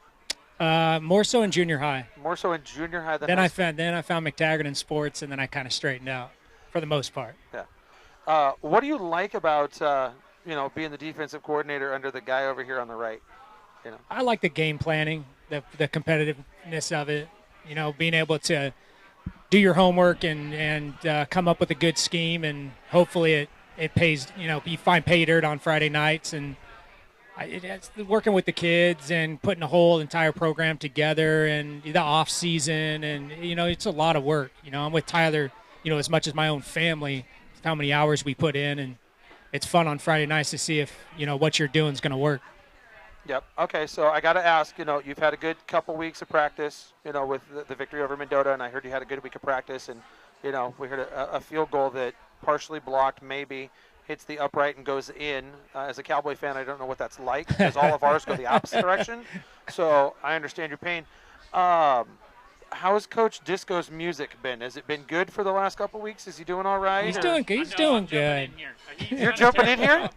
More so in junior high. More so in junior high than Then high I school? found McTaggart in sports, and then I kind of straightened out for the most part. Yeah. What do you like about being the defensive coordinator under the guy over here on the right? You know, I like the game planning, the competitiveness of it. You know, being able to do your homework and come up with a good scheme, and hopefully it pays. You know, you find pay dirt on Friday nights, and it's working with the kids and putting a whole entire program together, and the off season, and you know, it's a lot of work. You know, I'm with Tyler. You know, as much as my own family, how many hours we put in, and it's fun on Friday nights to see if what you're doing is going to work. Yep. Okay, so I got to ask, you've had a good couple weeks of practice, with the victory over Mendota, and I heard you had a good week of practice, and, we heard a field goal that partially blocked maybe hits the upright and goes in. As a Cowboy fan, I don't know what that's like because all of ours go the opposite direction, so I understand your pain. How has Coach Disco's music been? Has it been good for the last couple weeks? Is he doing all right? He's doing good. You're jumping in here?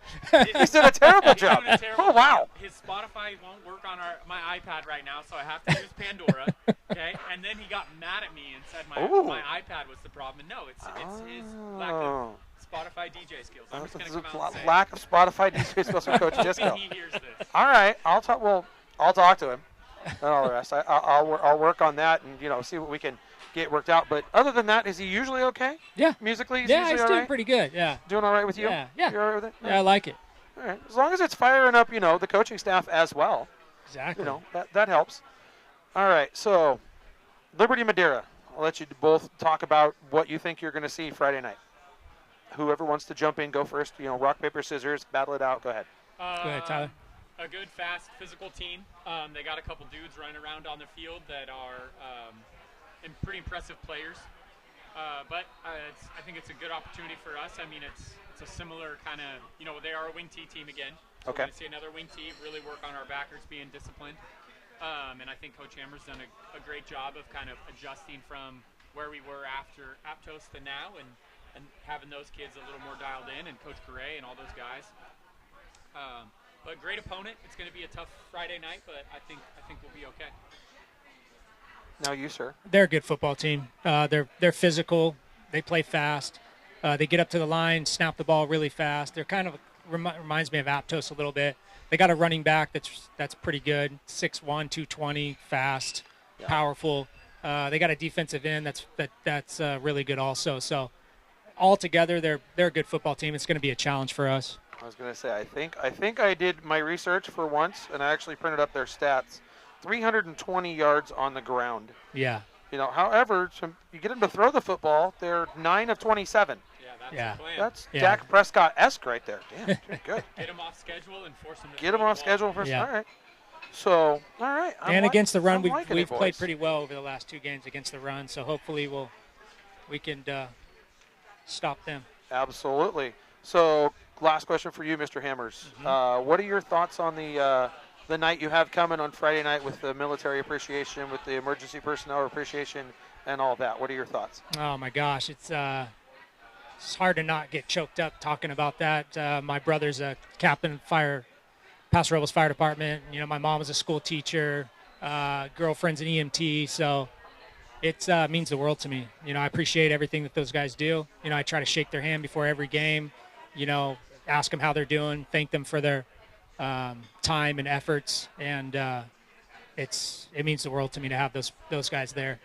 He's done a terrible job. Oh, wow. His Spotify won't work on my iPad right now, so I have to use Pandora. Okay, and then he got mad at me and said my iPad was the problem. And no, it's his lack of Spotify DJ skills. I'm just going to come out and say lack of Spotify DJ skills from Coach Disco. He hears this. All right, I'll talk to him. And all the rest. I'll work on that and see what we can get worked out. But other than that, is he usually okay? Yeah. Musically, he's usually all doing right? pretty good. Yeah. Doing all right with you? Yeah. You're all right with it? Yeah, I like it. All right. As long as it's firing up, the coaching staff as well. Exactly. That helps. All right. So, Liberty Madeira. I'll let you both talk about what you think you're going to see Friday night. Whoever wants to jump in, go first. Rock, paper, scissors, battle it out. Go ahead. Go ahead, Tyler. A good, fast, physical team. They got a couple dudes running around on the field that are pretty impressive players. But I think it's a good opportunity for us. I mean, it's a similar kind of, they are a wing T team again. So okay. We're going to see another wing T really work on our backers being disciplined. And I think Coach Hammer's done a great job of kind of adjusting from where we were after Aptos to now and having those kids a little more dialed in, and Coach Gray and all those guys. But great opponent. It's going to be a tough Friday night, but I think we'll be okay. Now you, sir. They're a good football team. They're physical. They play fast. They get up to the line, snap the ball really fast. They're kind of reminds me of Aptos a little bit. They got a running back that's pretty good. 6'1", 220, fast, powerful. They got a defensive end that's really good also. So altogether, they're a good football team. It's going to be a challenge for us. I was going to say, I think I did my research for once, and I actually printed up their stats. 320 yards on the ground. Yeah. However, you get them to throw the football, they're 9 of 27. That's the plan. That's Dak Prescott-esque right there. Damn, good. Get them off schedule and force them to get them off schedule first. Yeah. All right. So, all right. And against the run, we've boys. played pretty well over the last 2 games against the run, so hopefully we can stop them. Absolutely. So, last question for you, Mr. Hammers. Mm-hmm. What are your thoughts on the night you have coming on Friday night with the military appreciation, with the emergency personnel appreciation, and all that? What are your thoughts? Oh my gosh, it's hard to not get choked up talking about that. My brother's a captain Paso Robles Fire Department. My mom was a school teacher. Girlfriend's an EMT, so it means the world to me. I appreciate everything that those guys do. I try to shake their hand before every game. Ask them how they're doing, thank them for their time and efforts, and it means the world to me to have those guys there.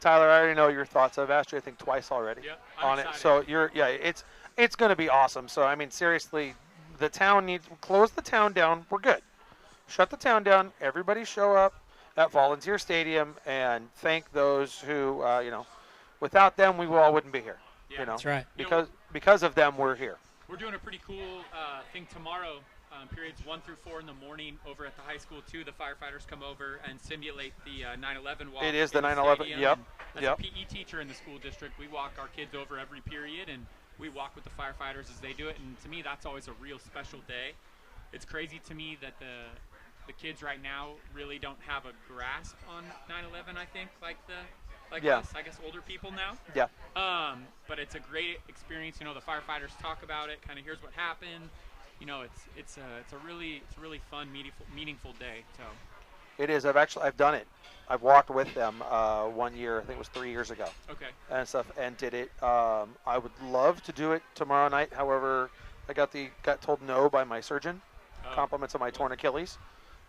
Tyler, I already know your thoughts. I've asked you, I think, twice already on it. So it's going to be awesome. So I mean, seriously, the town needs close the town down. We're good. Shut the town down. Everybody show up at Volunteer Stadium and thank those who without them we all wouldn't be here. Yeah, that's right. Because of them we're here. We're doing a pretty cool thing tomorrow. Periods 1 through 4 in the morning over at the high school too. The firefighters come over and simulate the 9/11 walk. It is the 9/11. Yep. As a PE teacher in the school district, we walk our kids over every period, and we walk with the firefighters as they do it. And to me, that's always a real special day. It's crazy to me that the kids right now really don't have a grasp on 9/11. I think like Yeah. us, I guess older people now. Yeah. But it's a great experience. You know, the firefighters talk about it. Kind of here's what happened. You know, it's a really fun, meaningful day. So. It is. I've done it. I've walked with them 1 year. I think it was 3 years ago. Okay. And stuff, and did it. I would love to do it tomorrow night. However, I got told no by my surgeon. Compliments on my torn Achilles.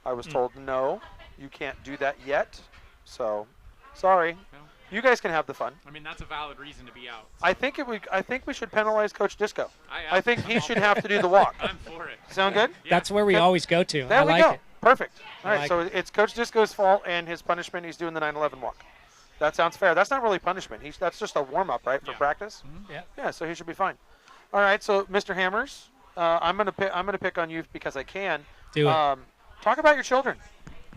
I was told no, you can't do that yet. So, sorry. Well, you guys can have the fun. I mean, that's a valid reason to be out. So. I think we should penalize Coach Disco. I think he should have to do the walk. I'm for it. Sound good? Yeah. That's where we always go to. There I we like go. it. Perfect. All right, like so it's Coach Disco's fault, and his punishment, he's doing the 9/11 walk. That sounds fair. That's not really punishment. That's just a warm-up, right, for practice? Mm-hmm. Yeah. Yeah, so he should be fine. All right, so Mr. Hammers, I'm gonna pick on you because I can. Do it. Talk about your children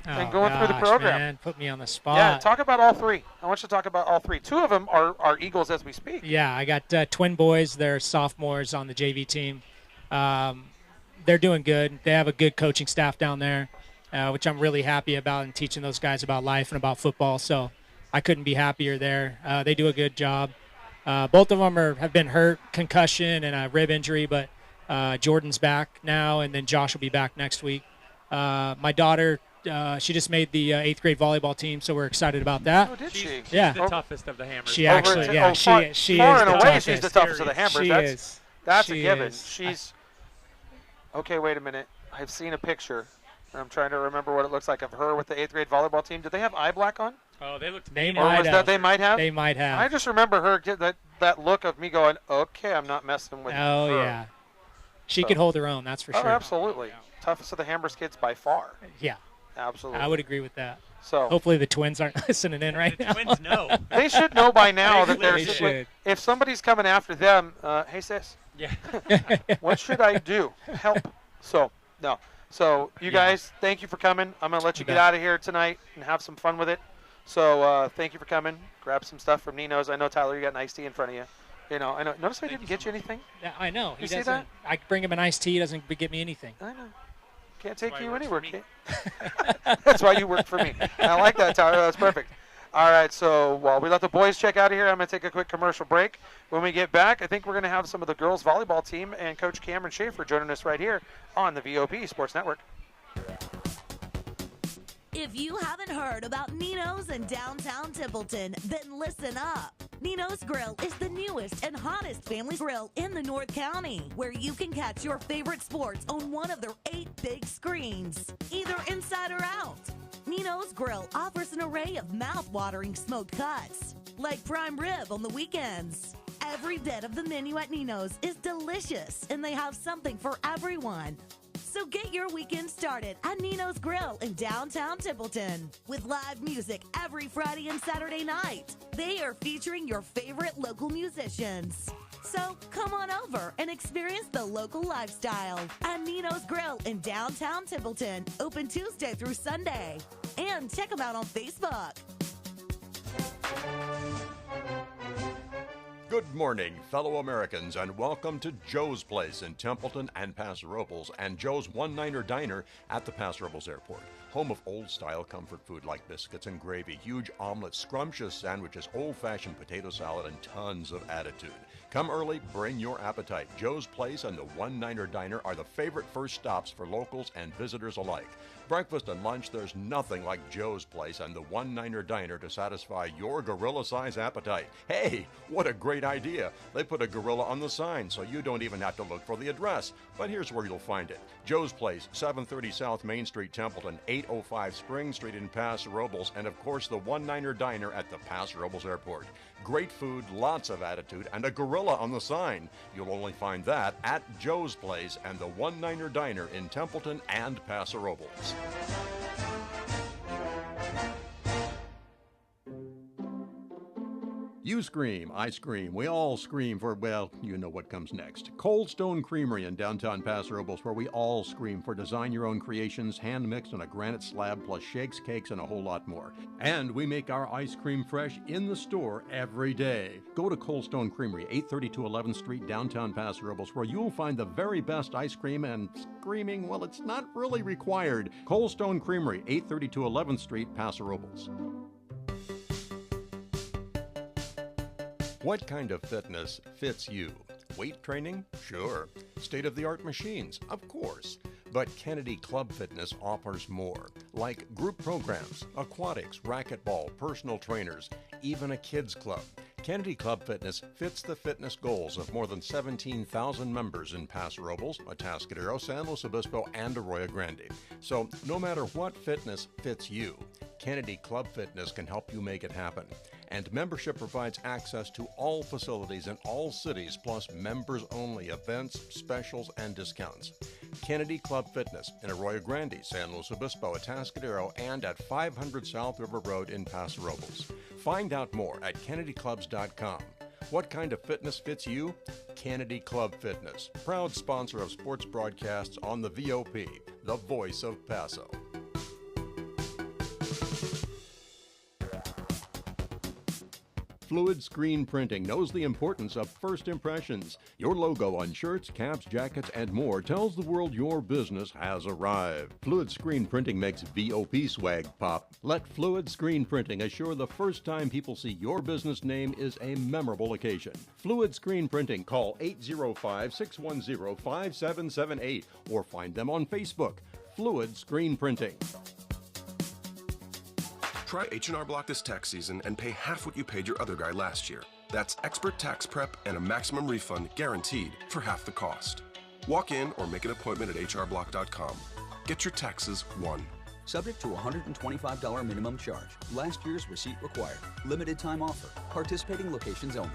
and going through the gosh, program. Man, put me on the spot. Yeah, talk about all three. I want you to talk about all three. Two of them are Eagles as we speak. Yeah, I got twin boys. They're sophomores on the JV team. They're doing good. They have a good coaching staff down there, which I'm really happy about, and teaching those guys about life and about football. So I couldn't be happier there. They do a good job. Both of them have been hurt, concussion and a rib injury, but Jordan's back now, and then Josh will be back next week. My daughter, she just made the 8th grade volleyball team, so we're excited about that. Oh, did she? Yeah. She's the toughest of the Hammers. She actually, yeah, she far is and the away, toughest. she's the toughest of the Hammers. She is. That's She a given. is. She's okay. Wait a minute. I've seen a picture. And I'm trying to remember what it looks like of her with the 8th grade volleyball team. Did they have eye black on? Oh, they looked They mean. Or might was have. that they might have? They might have. I just remember her get that look of me going, okay, I'm not messing with Oh, her. yeah. She So- could hold her own, that's for Oh, sure. absolutely. Toughest of the Hammers kids by far. Yeah, Absolutely. I would agree with that. So Hopefully the twins aren't listening in right The now. twins know. they should know by now that They there's should. if somebody's coming after them, hey sis, Yeah. what should I do? Help. So no. So you Yeah. guys, thank you for coming. I'm gonna let you You get bet. out of here tonight and have some fun with it. So thank you for coming. Grab some stuff from Nino's. I know Tyler, you got an iced tea in front of you. You know, I know. Notice I didn't get you anything. Yeah, I know. He You see doesn't. I bring him an iced tea. He doesn't get me anything. I know. Can't take why he you works anywhere. for me. Can't- That's why you work for me. I like that, Tyler. That's perfect. All right, so while we let the boys check out of here, I'm going to take a quick commercial break. When we get back, I think we're going to have some of the girls' volleyball team and Coach Cameron Schaffer joining us right here on the VOP Sports Network. If you haven't heard about Nino's in downtown Templeton, then listen up. Nino's Grill is the newest and hottest family grill in the North County, where you can catch your favorite sports on one of their 8 big screens, either inside or out. Nino's Grill offers an array of mouth-watering smoked cuts, like prime rib on the weekends. Every bit of the menu at Nino's is delicious, and they have something for everyone. So get your weekend started at Nino's Grill in downtown Templeton with live music every Friday and Saturday night. They are featuring your favorite local musicians. So come on over and experience the local lifestyle at Nino's Grill in downtown Templeton, open Tuesday through Sunday. And check them out on Facebook. Good morning, fellow Americans, and welcome to Joe's Place in Templeton and Paso Robles, and Joe's One-Niner Diner at the Paso Robles Airport. Home of old-style comfort food like biscuits and gravy, huge omelets, scrumptious sandwiches, old-fashioned potato salad, and tons of attitude. Come early, bring your appetite. Joe's Place and the One-Niner Diner are the favorite first stops for locals and visitors alike. Breakfast and lunch, there's nothing like Joe's Place and the One-Niner Diner to satisfy your gorilla-size appetite. Hey, what a great idea. They put a gorilla on the sign, so you don't even have to look for the address. But here's where you'll find it. Joe's Place, 730 South Main Street, Templeton, 805 Spring Street in Paso Robles, and of course the One-Niner Diner at the Paso Robles Airport. Great food, lots of attitude, and a gorilla on the sign. You'll only find that at Joe's Place and the One-Niner Diner in Templeton and Paso Robles. You scream, I scream, we all scream for, well, you know what comes next. Cold Stone Creamery in downtown Paso Robles, where we all scream for design your own creations, hand mixed on a granite slab, plus shakes, cakes, and a whole lot more. And we make our ice cream fresh in the store every day. Go to Cold Stone Creamery, 832 11th Street, downtown Paso Robles, where you'll find the very best ice cream, and screaming, well, it's not really required. Cold Stone Creamery, 832 11th Street, Paso Robles. What kind of fitness fits you? Weight training? Sure. State-of-the-art machines? Of course. But Kennedy Club Fitness offers more, like group programs, aquatics, racquetball, personal trainers, even a kids club. Kennedy Club Fitness fits the fitness goals of more than 17,000 members in Paso Robles, Atascadero, San Luis Obispo, and Arroyo Grande. So no matter what fitness fits you, Kennedy Club Fitness can help you make it happen. And membership provides access to all facilities in all cities, plus members-only events, specials, and discounts. Kennedy Club Fitness in Arroyo Grande, San Luis Obispo, Atascadero, and at 500 South River Road in Paso Robles. Find out more at kennedyclubs.com. What kind of fitness fits you? Kennedy Club Fitness, proud sponsor of sports broadcasts on the VOP, the voice of Paso. Fluid Screen Printing knows the importance of first impressions. Your logo on shirts, caps, jackets, and more tells the world your business has arrived. Fluid Screen Printing makes VOP swag pop. Let Fluid Screen Printing assure the first time people see your business name is a memorable occasion. Fluid Screen Printing, call 805-610-5778 or find them on Facebook. Fluid Screen Printing. Try H&R Block this tax season and pay half what you paid your other guy last year. That's expert tax prep and a maximum refund guaranteed for half the cost. Walk in or make an appointment at hrblock.com. Get your taxes won. Subject to $125 minimum charge. Last year's receipt required. Limited time offer. Participating locations only.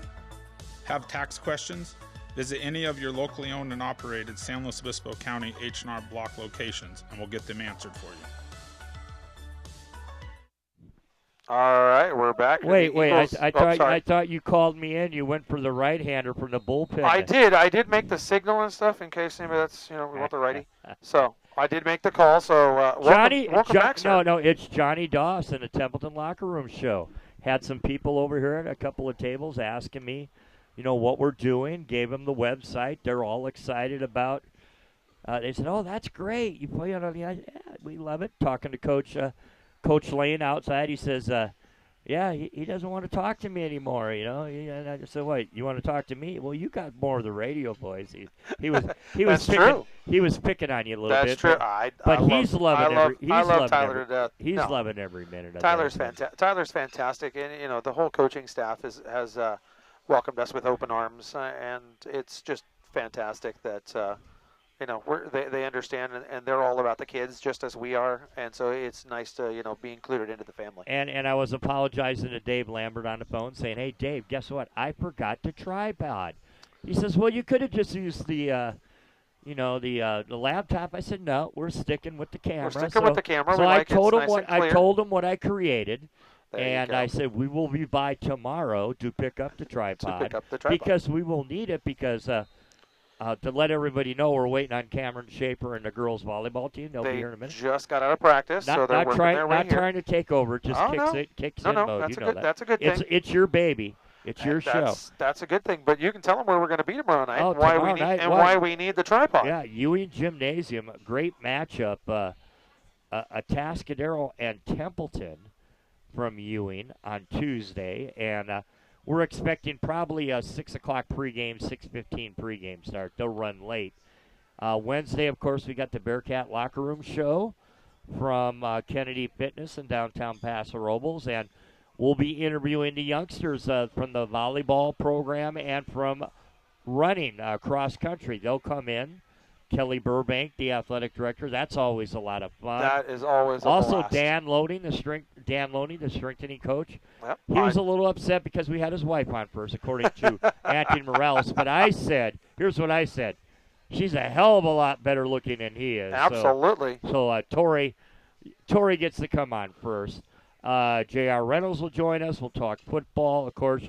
Have tax questions? Visit any of your locally owned and operated San Luis Obispo County H&R Block locations and we'll get them answered for you. All right, we're back. Wait, I thought you called me in. You went for the right-hander from the bullpen. I did make the signal and stuff in case anybody we want the righty. So I did make the call. So welcome back, sir. No, it's Johnny Doss in the Templeton Locker Room Show. Had some people over here at a couple of tables asking me, what we're doing. Gave them the website. They're all excited about. They said, "Oh, that's great. You play on the we love it." Talking to Coach Lane outside, he says, he doesn't want to talk to me anymore, And I just said, "Wait, you want to talk to me? Well, you got more of the radio voice." He was picking on you a little bit. That's true. But he's loving I love Tyler to death. He's loving every minute of Tyler's fantastic, and the whole coaching staff has welcomed us with open arms, and it's just fantastic that. They understand, and they're all about the kids just as we are, and so it's nice to be included into the family. And I was apologizing to Dave Lambert on the phone, saying, "Hey, Dave, guess what? I forgot the tripod." He says, "Well, you could have just used the laptop." I said, "No, we're sticking with the camera." We're sticking with the camera. So I told him what I created. And I said, we will be by tomorrow to pick up the tripod. Because we will need it because to let everybody know we're waiting on Cameron Schaffer and the girls' volleyball team. They'll be here in a minute. They just got out of practice, so they're working their way here. Not trying to take over, just kicks in mode. That's a good thing. It's your baby. It's your show. That's a good thing, but you can tell them where we're going to be tomorrow night why we need the tripod. Yeah, Ewing Gymnasium, a great matchup. Atascadero and Templeton from Ewing on Tuesday, and we're expecting probably a 6 o'clock pregame, 6:15 pregame start. They'll run late. Wednesday, of course, we got the Bearcat Locker Room Show from Kennedy Fitness in downtown Paso Robles, and we'll be interviewing the youngsters from the volleyball program and from running cross country. They'll come in. Kelly Burbank, the athletic director. That's always a lot of fun. That is always a also blast. Dan Loney, the strengthening coach. Yep. He was a little upset because we had his wife on first, according to Auntie Morales. But here's what I said. She's a hell of a lot better looking than he is. Absolutely. So Tori gets to come on first. J.R. Reynolds will join us. We'll talk football. Of course,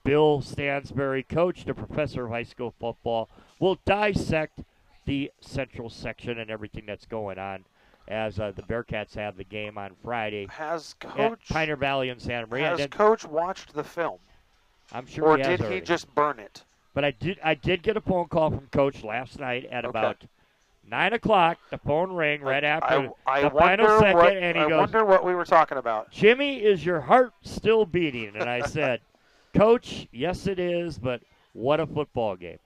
Bill Stansberry, coach to professor of high school football, will dissect the Central section and everything that's going on as the Bearcats have the game on Friday Has at Coach Pioneer Valley in Santa Maria. has And Coach watched the film, I'm sure or he has did he already. just burn it? But I did get a phone call from Coach last night at Okay. about 9 o'clock. The phone rang right after I the final wonder second, what, and he I goes, wonder what we were talking about. Jimmy, is your heart still beating? And I said, Coach, yes it is, but what a football game.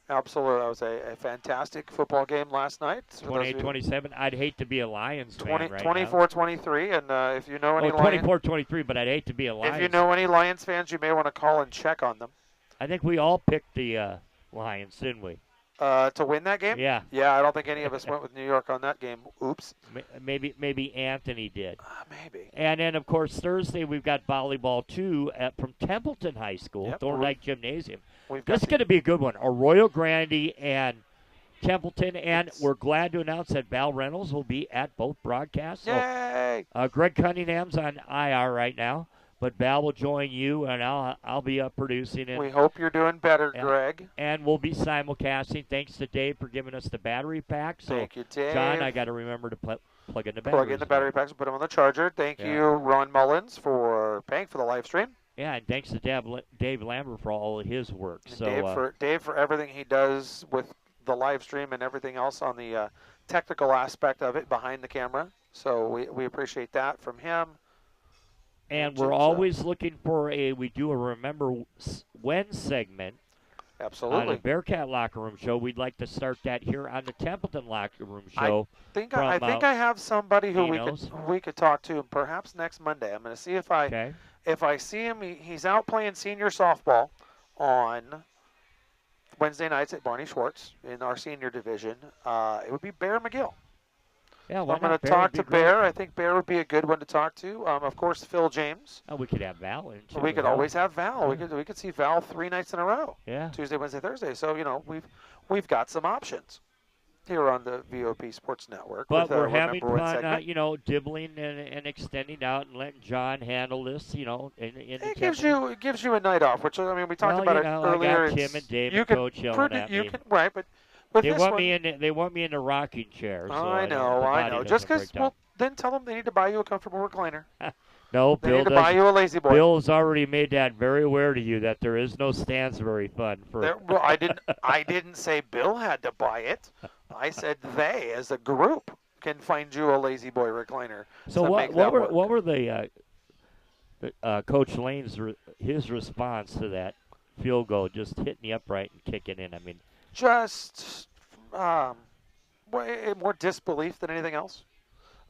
Absolutely. That was a fantastic football game last night. 28-27. I'd hate to be a Lions fan right 24-23, and if you know any now. Lions, 24-23, but I'd hate to be a Lions if you know any Lions fans, you may want to call and check on them. I think we all picked the Lions, didn't we? To win that game? Yeah. Yeah, I don't think any of us went with New York on that game. Oops. Maybe Anthony did. Maybe. And then, of course, Thursday we've got volleyball, too, from Templeton High School, Thorndike Gymnasium. This is going to be a good one. Arroyo Grande and Templeton, and we're glad to announce that Val Reynolds will be at both broadcasts. Yay! So, Greg Cunningham's on IR right now, but Val will join you, and I'll be producing it. We hope you're doing better, Greg. And we'll be simulcasting. Thanks to Dave for giving us the battery pack. So, Thank you, Dave. John, I got to remember to plug in the batteries. Plug in the battery packs and put them on the charger. Thank you, Ron Mullins, for paying for the live stream. Yeah, and thanks to Dave Lambert for all of his work. And So Dave for everything he does with the live stream and everything else on the technical aspect of it behind the camera. So we appreciate that from him. And we're always looking for we do a Remember When segment. Absolutely. On the Bearcat Locker Room Show. We'd like to start that here on the Templeton Locker Room Show. I think I have somebody who we could talk to perhaps next Monday. I'm going to see if I see him. He's out playing senior softball on Wednesday nights at Barney Schwartz in our senior division. It would be Bear McGill. Yeah, I'm going to talk to Bear. I think Bear would be a good one to talk to. Of course, Phil James. Oh, we could have Val in too. We could always have Val. Yeah. We could see Val 3 nights in a row. Yeah. Tuesday, Wednesday, Thursday. So we've got some options here on the VOP Sports Network. But with, we're having segment. fun, dibbling and extending out and letting John handle this, in It gives you a night off, which we talked about it earlier. I got Tim and Dave and Coach yelling at me. Right, but with they this want one, me in the rocking chair. So I know. Just because, then tell them they need to buy you a comfortable recliner. No, they Bill need to buy you a lazy boy. Bill's already made that very aware to you that there is no Stansbury fund for. Well, I didn't say Bill had to buy it. I said they, as a group, can find you a lazy boy recliner. So what were the Coach Lane's his response to that field goal, just hitting the upright and kicking in? I mean, just more disbelief than anything else.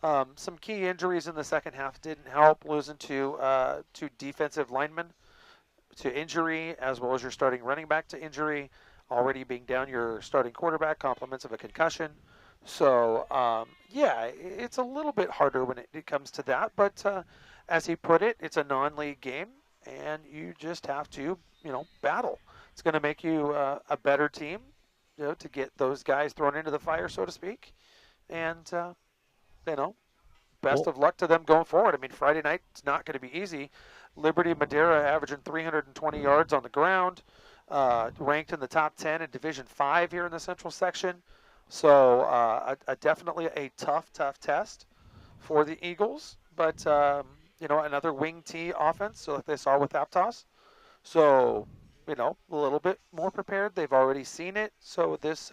Some key injuries in the second half didn't help. Losing two defensive linemen to injury, as well as your starting running back to injury. Already being down your starting quarterback, compliments of a concussion. So, it's a little bit harder when it comes to that. But as he put it, it's a non-league game, and you just have to, battle. It's going to make you a better team, to get those guys thrown into the fire, so to speak. And, best of luck to them going forward. Friday night, it's not going to be easy. Liberty Madera averaging 320 yards on the ground. Ranked in the top 10 in Division 5 here in the Central section. So definitely a tough test for the Eagles. But, another wing T offense, so like they saw with Aptos. So, a little bit more prepared. They've already seen it. So this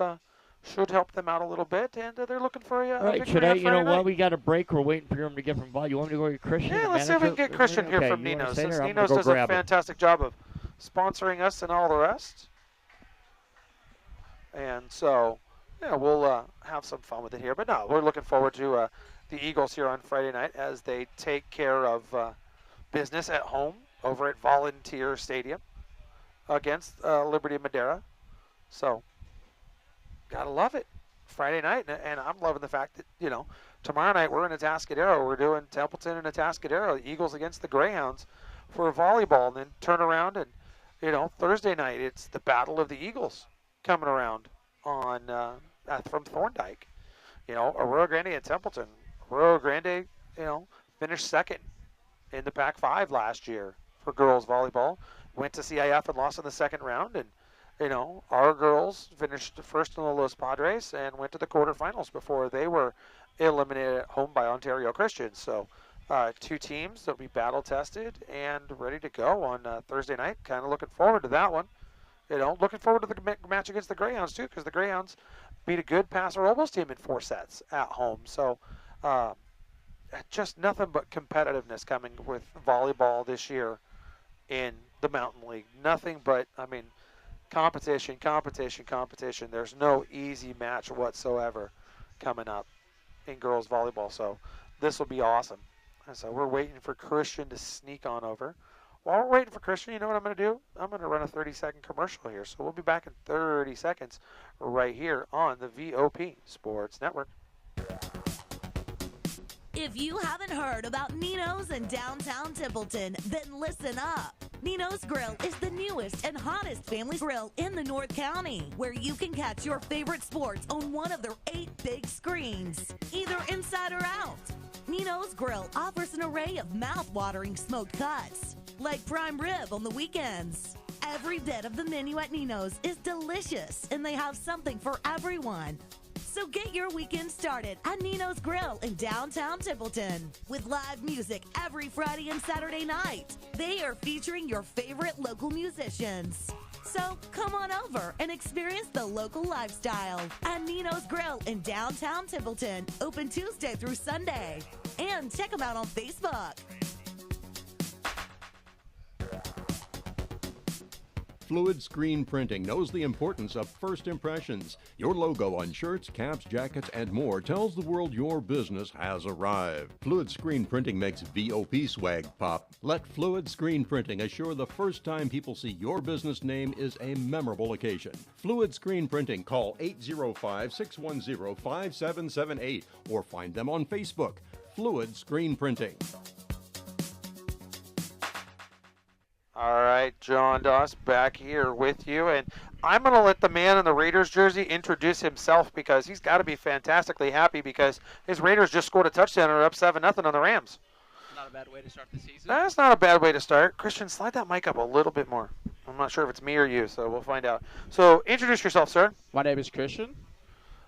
should help them out a little bit. And they're looking for a all right, victory should I, on Friday night. while we got a break, we're waiting for him to get from Vol. You want me to go get Christian? Yeah, let's see if we can get Christian here from Nino. Since Nino does a fantastic job of sponsoring us and all the rest. And so, we'll have some fun with it here. But no, we're looking forward to the Eagles here on Friday night as they take care of business at home over at Volunteer Stadium against Liberty Madera. So, gotta love it. Friday night, and I'm loving the fact that, tomorrow night we're in Atascadero. We're doing Templeton and Atascadero, the Eagles against the Greyhounds for volleyball, and then turn around and, Thursday night it's the Battle of the Eagles coming around on from Thorndike. Arroyo Grande and Templeton. Arroyo Grande, finished second in the Pac-5 last year for girls volleyball, went to CIF and lost in the second round, and our girls finished first in the Los Padres and went to the quarterfinals before they were eliminated at home by Ontario Christian. So 2 teams that will be battle tested and ready to go on Thursday night. Kind of looking forward to that one. Looking forward to the match against the Greyhounds too, because the Greyhounds beat a good Paso Robles team in 4 sets at home. So just nothing but competitiveness coming with volleyball this year in the Mountain League. Nothing but, competition. There's no easy match whatsoever coming up in girls volleyball. So this will be awesome. And so we're waiting for Christian to sneak on over. While we're waiting for Christian, you know what I'm going to do? I'm going to run a 30-second commercial here. So we'll be back in 30 seconds right here on the VOP Sports Network. If you haven't heard about Nino's in downtown Templeton, then listen up. Nino's Grill is the newest and hottest family grill in the North County, where you can catch your favorite sports on one of their 8 big screens, either inside or out. Nino's Grill offers an array of mouth-watering smoked cuts, like prime rib on the weekends. Every bit of the menu at Nino's is delicious, and they have something for everyone. So get your weekend started at Nino's Grill in downtown Templeton with live music every Friday and Saturday night. They are featuring your favorite local musicians. So come on over and experience the local lifestyle at Nino's Grill in downtown Templeton, open Tuesday through Sunday. And check them out on Facebook. Fluid Screen Printing knows the importance of first impressions. Your logo on shirts, caps, jackets, and more tells the world your business has arrived. Fluid Screen Printing makes VOP swag pop. Let Fluid Screen Printing assure the first time people see your business name is a memorable occasion. Fluid Screen Printing, call 805-610-5778 or find them on Facebook. Fluid Screen Printing. All right, John Doss back here with you, and I'm going to let the man in the Raiders jersey introduce himself because he's got to be fantastically happy because his Raiders just scored a touchdown and are up 7-0 on the Rams. Not a bad way to start the season. That's not a bad way to start. Christian, slide that mic up a little bit more. I'm not sure if it's me or you, so we'll find out. So introduce yourself, sir. My name is Christian.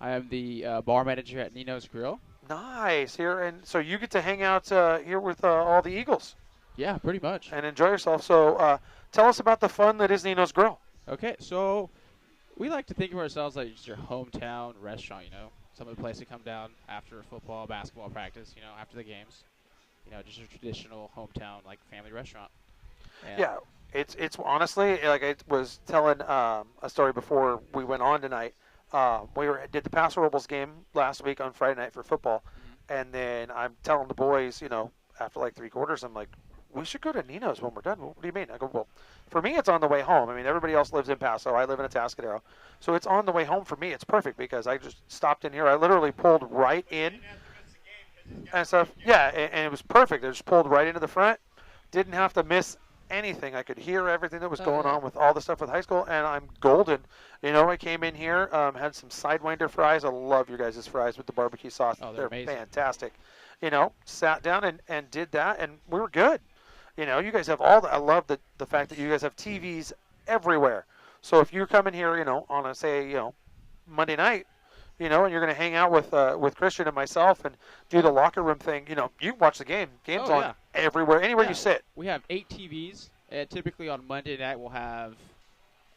I am the bar manager at Nino's Grill. Nice. Here, and so you get to hang out here with all the Eagles. Yeah, pretty much. And enjoy yourself. So tell us about the fun that is Nino's Grill. Okay, so we like to think of ourselves like just your hometown restaurant, Some of the place to come down after football, basketball practice, after the games. Just a traditional hometown, like, family restaurant. And yeah, it's honestly, like I was telling a story before we went on tonight. We did the Paso Robles game last week on Friday night for football. Mm-hmm. And then I'm telling the boys, after like 3 quarters, I'm like, we should go to Nino's when we're done. What do you mean? I go, well, for me, it's on the way home. I mean, everybody else lives in Paso. I live in Atascadero. So it's on the way home for me. It's perfect because I just stopped in here. I literally pulled right in and stuff. Yeah, and it was perfect. I just pulled right into the front. Didn't have to miss anything. I could hear everything that was going on with all the stuff with high school, and I'm golden. I came in here, had some Sidewinder fries. I love your guys' fries with the barbecue sauce. Oh, they're amazing. Fantastic. Sat down and did that, and we were good. You guys have all the, I love the fact that you guys have TVs everywhere. So if you're coming here, on a, say, Monday night, and you're going to hang out with Christian and myself and do the locker room thing, you can watch the game. Game's on everywhere, anywhere you sit. We have 8 TVs, and typically on Monday night we'll have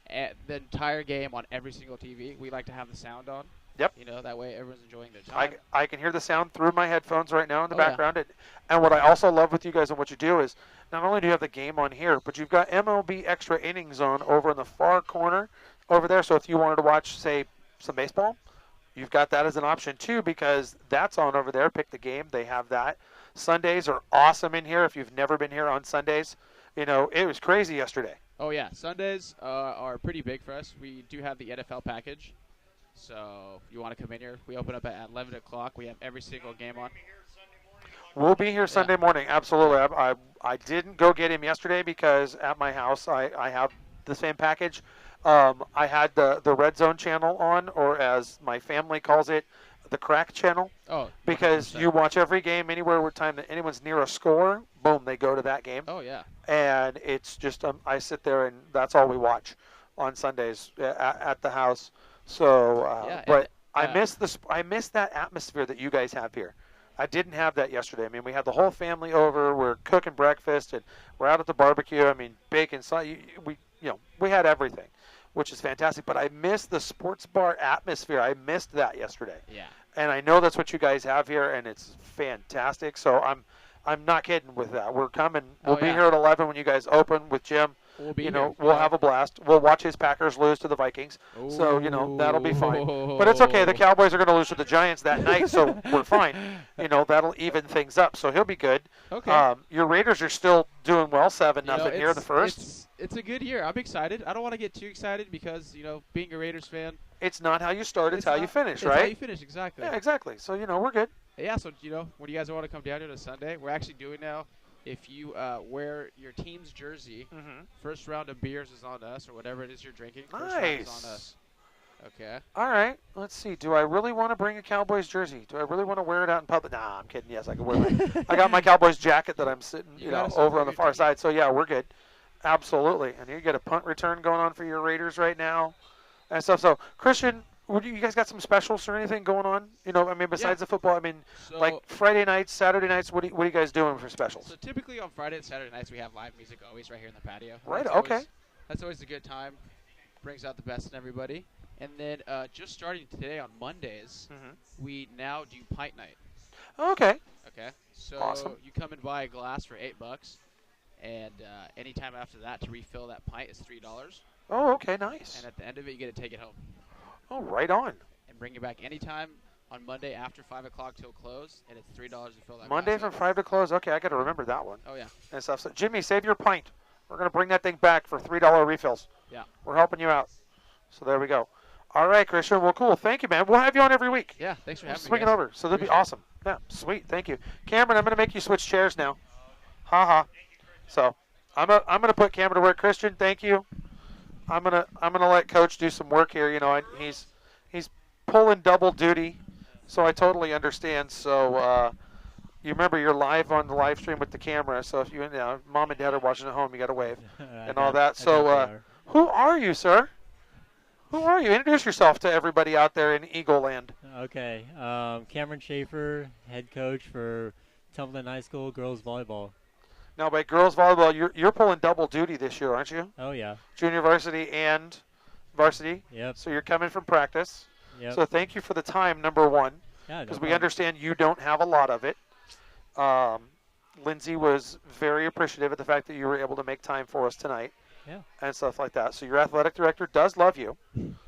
the entire game on every single TV. We like to have the sound on. Yep. That way everyone's enjoying their time. I can hear the sound through my headphones right now in the background. And what I also love with you guys and what you do is not only do you have the game on here, but you've got MLB Extra Innings on over in the far corner over there. So if you wanted to watch, say, some baseball, you've got that as an option too because that's on over there. Pick the game. They have that. Sundays are awesome in here. If you've never been here on Sundays, it was crazy yesterday. Oh, yeah. Sundays are pretty big for us. We do have the NFL package. So if you want to come in here, we open up at 11 o'clock. We have every single game on. We'll be here Sunday morning, absolutely. I didn't go get him yesterday because at my house I have the same package. I had the Red Zone channel on, or as my family calls it, the Crack channel. Oh, because 100%. you watch every game anywhere where time that anyone's near a score, boom, they go to that game. Oh yeah. And it's just I sit there and that's all we watch on Sundays at the house. So, Yeah, but and, I miss that atmosphere that you guys have here. I didn't have that yesterday. I mean, we had the whole family over. We're cooking breakfast and we're out at the barbecue. I mean, bacon, we had everything, which is fantastic. But I missed the sports bar atmosphere. I missed that yesterday. Yeah. And I know that's what you guys have here, and it's fantastic. So I'm not kidding with that. We're coming. We'll be here at 11 when you guys open with Jim. We'll be here. here. We'll have a blast. We'll watch his Packers lose to the Vikings. Ooh. So, that'll be fine. But it's okay. The Cowboys are going to lose to the Giants that night, so we're fine. That'll even things up. So he'll be good. Okay. Your Raiders are still doing well, 7-0 here in the first. It's a good year. I'm excited. I don't want to get too excited because, being a Raiders fan. It's not how you start, it's how you finish, right? It's how you finish, exactly. Yeah, exactly. So, we're good. Yeah, so, when you guys want to come down here to Sunday, we're actually doing now, if you wear your team's jersey, first round of beers is on us, or whatever it is you're drinking. First round is on us. Okay. All right. Let's see. Do I really want to bring a Cowboys jersey? Do I really want to wear it out in public? Nah, I'm kidding. Yes, I can wear it. I got my Cowboys jacket that I'm sitting, over on the far side. So, yeah, we're good. Absolutely. And you get a punt return going on for your Raiders right now and stuff. So, Christian, you guys got some specials or anything going on? Besides the football, like Friday nights, Saturday nights, what are you guys doing for specials? So typically on Friday and Saturday nights we have live music always right here in the patio. Right, okay. That's always a good time. Brings out the best in everybody. And then just starting today on Mondays, we now do pint night. Okay. Okay. So awesome. you come and buy a glass for $8, and anytime after that to refill that pint is $3. Oh, okay, nice. And at the end of it, you get to take it home. Oh, right on. And bring it back anytime on Monday after 5 o'clock till close, and it's $3 to fill that. Monday glass from up. 5 to close. Okay, I got to remember that one. Oh yeah. And stuff. So, Jimmy, save your pint. We're gonna bring that thing back for $3 refills. Yeah. We're helping you out. So there we go. All right, Christian. Well, cool. Thank you, man. We'll have you on every week. Yeah. Thanks for having me. Swing it over. So that'd be awesome. Yeah. Sweet. Thank you, Cameron. I'm gonna make you switch chairs now. Ha ha. So I'm gonna put Cameron to work. Christian, thank you. I'm gonna let Coach do some work here. He's pulling double duty, so I totally understand. So you remember you're live on the live stream with the camera. So if mom and dad are watching at home, you got to wave and all that. So who are you, sir? Who are you? Introduce yourself to everybody out there in Eagle Land. Okay, Cameron Schaffer, head coach for Templeton High School girls volleyball. Now, by girls volleyball, you're pulling double duty this year, aren't you? Oh yeah. Junior varsity and varsity. Yep. So you're coming from practice. Yep. So thank you for the time, number one. Yeah, because we understand you don't have a lot of it. Lindsay was very appreciative of the fact that you were able to make time for us tonight. Yeah. And stuff like that. So your athletic director does love you.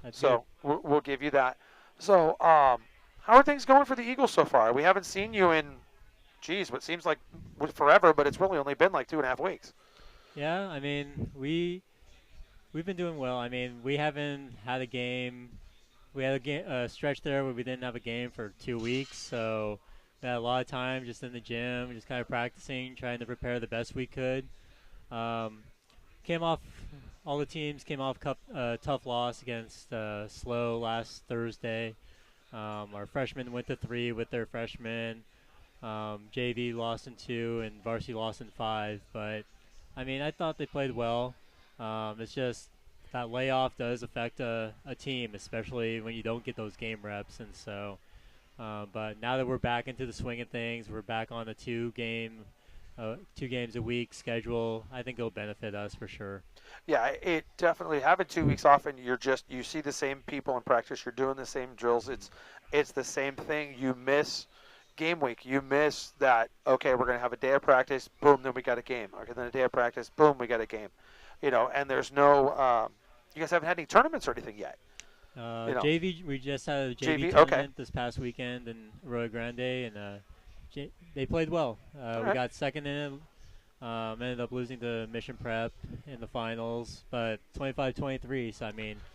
That's so we'll give you that. So how are things going for the Eagles so far? We haven't seen you in, what seems like forever, but it's really only been like 2.5 weeks. Yeah, we've been doing well. We haven't had a game. We had a stretch there where we didn't have a game for 2 weeks, so we had a lot of time just in the gym, just kind of practicing, trying to prepare the best we could. All the teams came off a tough loss against SLO last Thursday. Our freshmen went to 3 with their freshmen. JV lost in 2 and varsity lost in 5. But, I thought they played well. It's just that layoff does affect a team, especially when you don't get those game reps. And so, but now that we're back into the swing of things, we're back on a 2 games a week schedule. I think it'll benefit us for sure. Yeah, it definitely having 2 weeks off and you see the same people in practice. You're doing the same drills. It's the same thing. You miss game week. You miss that. Okay, we're gonna have a day of practice. Boom, then we got a game. Okay, then a day of practice. Boom, we got a game. And there's no. You guys haven't had any tournaments or anything yet. JV, we just had a JV tournament this past weekend in Arroyo Grande, and they played well. We got second in it. Ended up losing to Mission Prep in the finals, but 25-23. So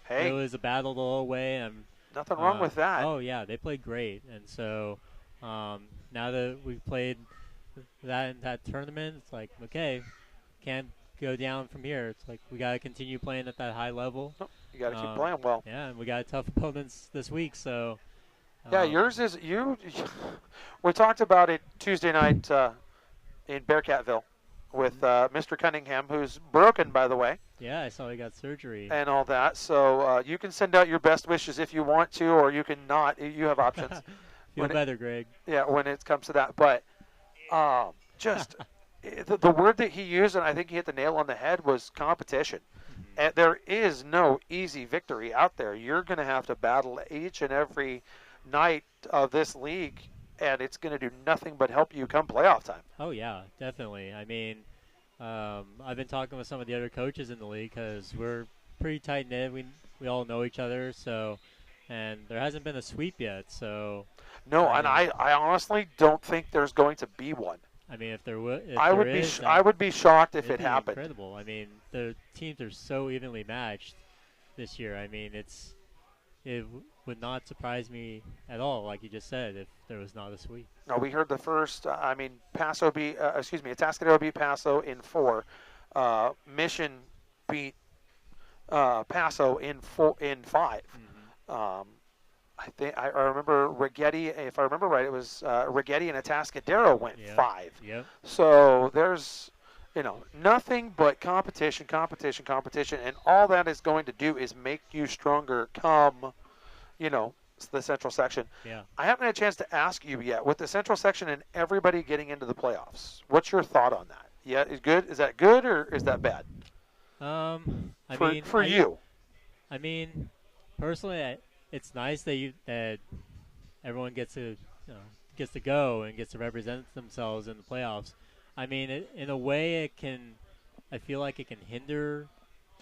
hey, it was a battle the whole way. Nothing wrong with that. Oh yeah, they played great, and so now that we've played that tournament, it's like okay, can't go down from here. It's like we got to continue playing at that high level. You got to keep playing well. Yeah, and we got tough opponents this week, so Yeah, yours is you. We talked about it Tuesday night in Bearcatville with Mr. Cunningham, who's broken, by the way. Yeah, I saw he got surgery. And all that. So you can send out your best wishes if you want to, or you can not. You have options. Feel better, Greg. Yeah, when it comes to that. But just the word that he used, and I think he hit the nail on the head, was competition. And there is no easy victory out there. You're going to have to battle each and every night of this league, and it's going to do nothing but help you come playoff time. Oh, yeah, definitely. I mean, I've been talking with some of the other coaches in the league because we're pretty tight-knit. We all know each other, so and there hasn't been a sweep yet. So no, and I honestly don't think there's going to be one. I mean, if there would, I would be shocked if it be happened. Incredible. I mean, the teams are so evenly matched this year. I mean, it would not surprise me at all, like you just said, if there was not a sweep. No, we heard the first. Atascadero beat Paso in 4. Mission beat Paso in 5. Mm-hmm. I remember Rigetti. If I remember right, it was Rigetti and Atascadero went 5. Yep. So there's, nothing but competition, and all that is going to do is make you stronger. Come, the Central Section. Yeah. I haven't had a chance to ask you yet with the Central Section and everybody getting into the playoffs. What's your thought on that? Yeah, is good? Is that good or is that bad? For you. I mean, personally, it's nice that everyone gets to go and gets to represent themselves in the playoffs. I mean, in a way, I feel like it can hinder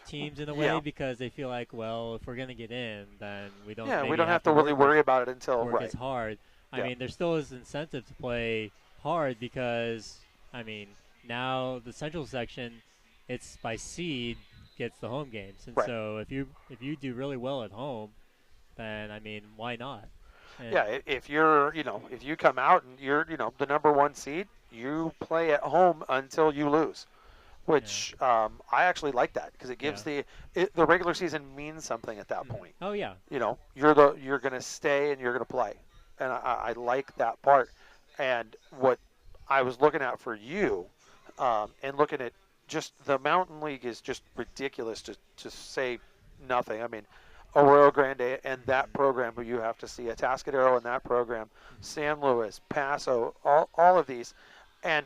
teams in a way because they feel like, well, if we're going to get in, then we don't. Yeah, we don't have to really worry about it until it's hard. I mean, there still is incentive to play hard because, I mean, now the Central Section, it's by seed gets the home games, and so if you do really well at home, then I mean, why not? And if you're, if you come out and you're, the number 1 seed, you play at home until you lose, which I actually like that because it gives the regular season means something at that point. Oh yeah. You're going to stay and you're going to play, and I like that part. And what I was looking at for you, and looking at just the Mountain League is just ridiculous to say nothing. I mean, Arroyo Grande and that program who you have to see, Atascadero and that program, San Luis, Paso, all of these, and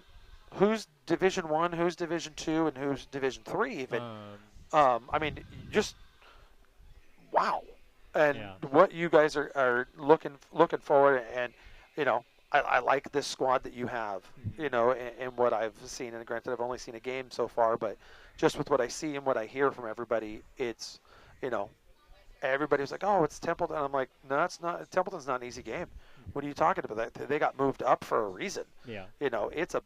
who's Division 1, who's Division 2, and who's Division 3 even. I mean, just wow. And what you guys are looking forward, and I like this squad that you have, and what I've seen. And granted, I've only seen a game so far, but just with what I see and what I hear from everybody, it's, everybody was like, oh, it's Templeton. I'm like, no, it's not. Templeton's not an easy game. What are you talking about? They got moved up for a reason. Yeah. It's a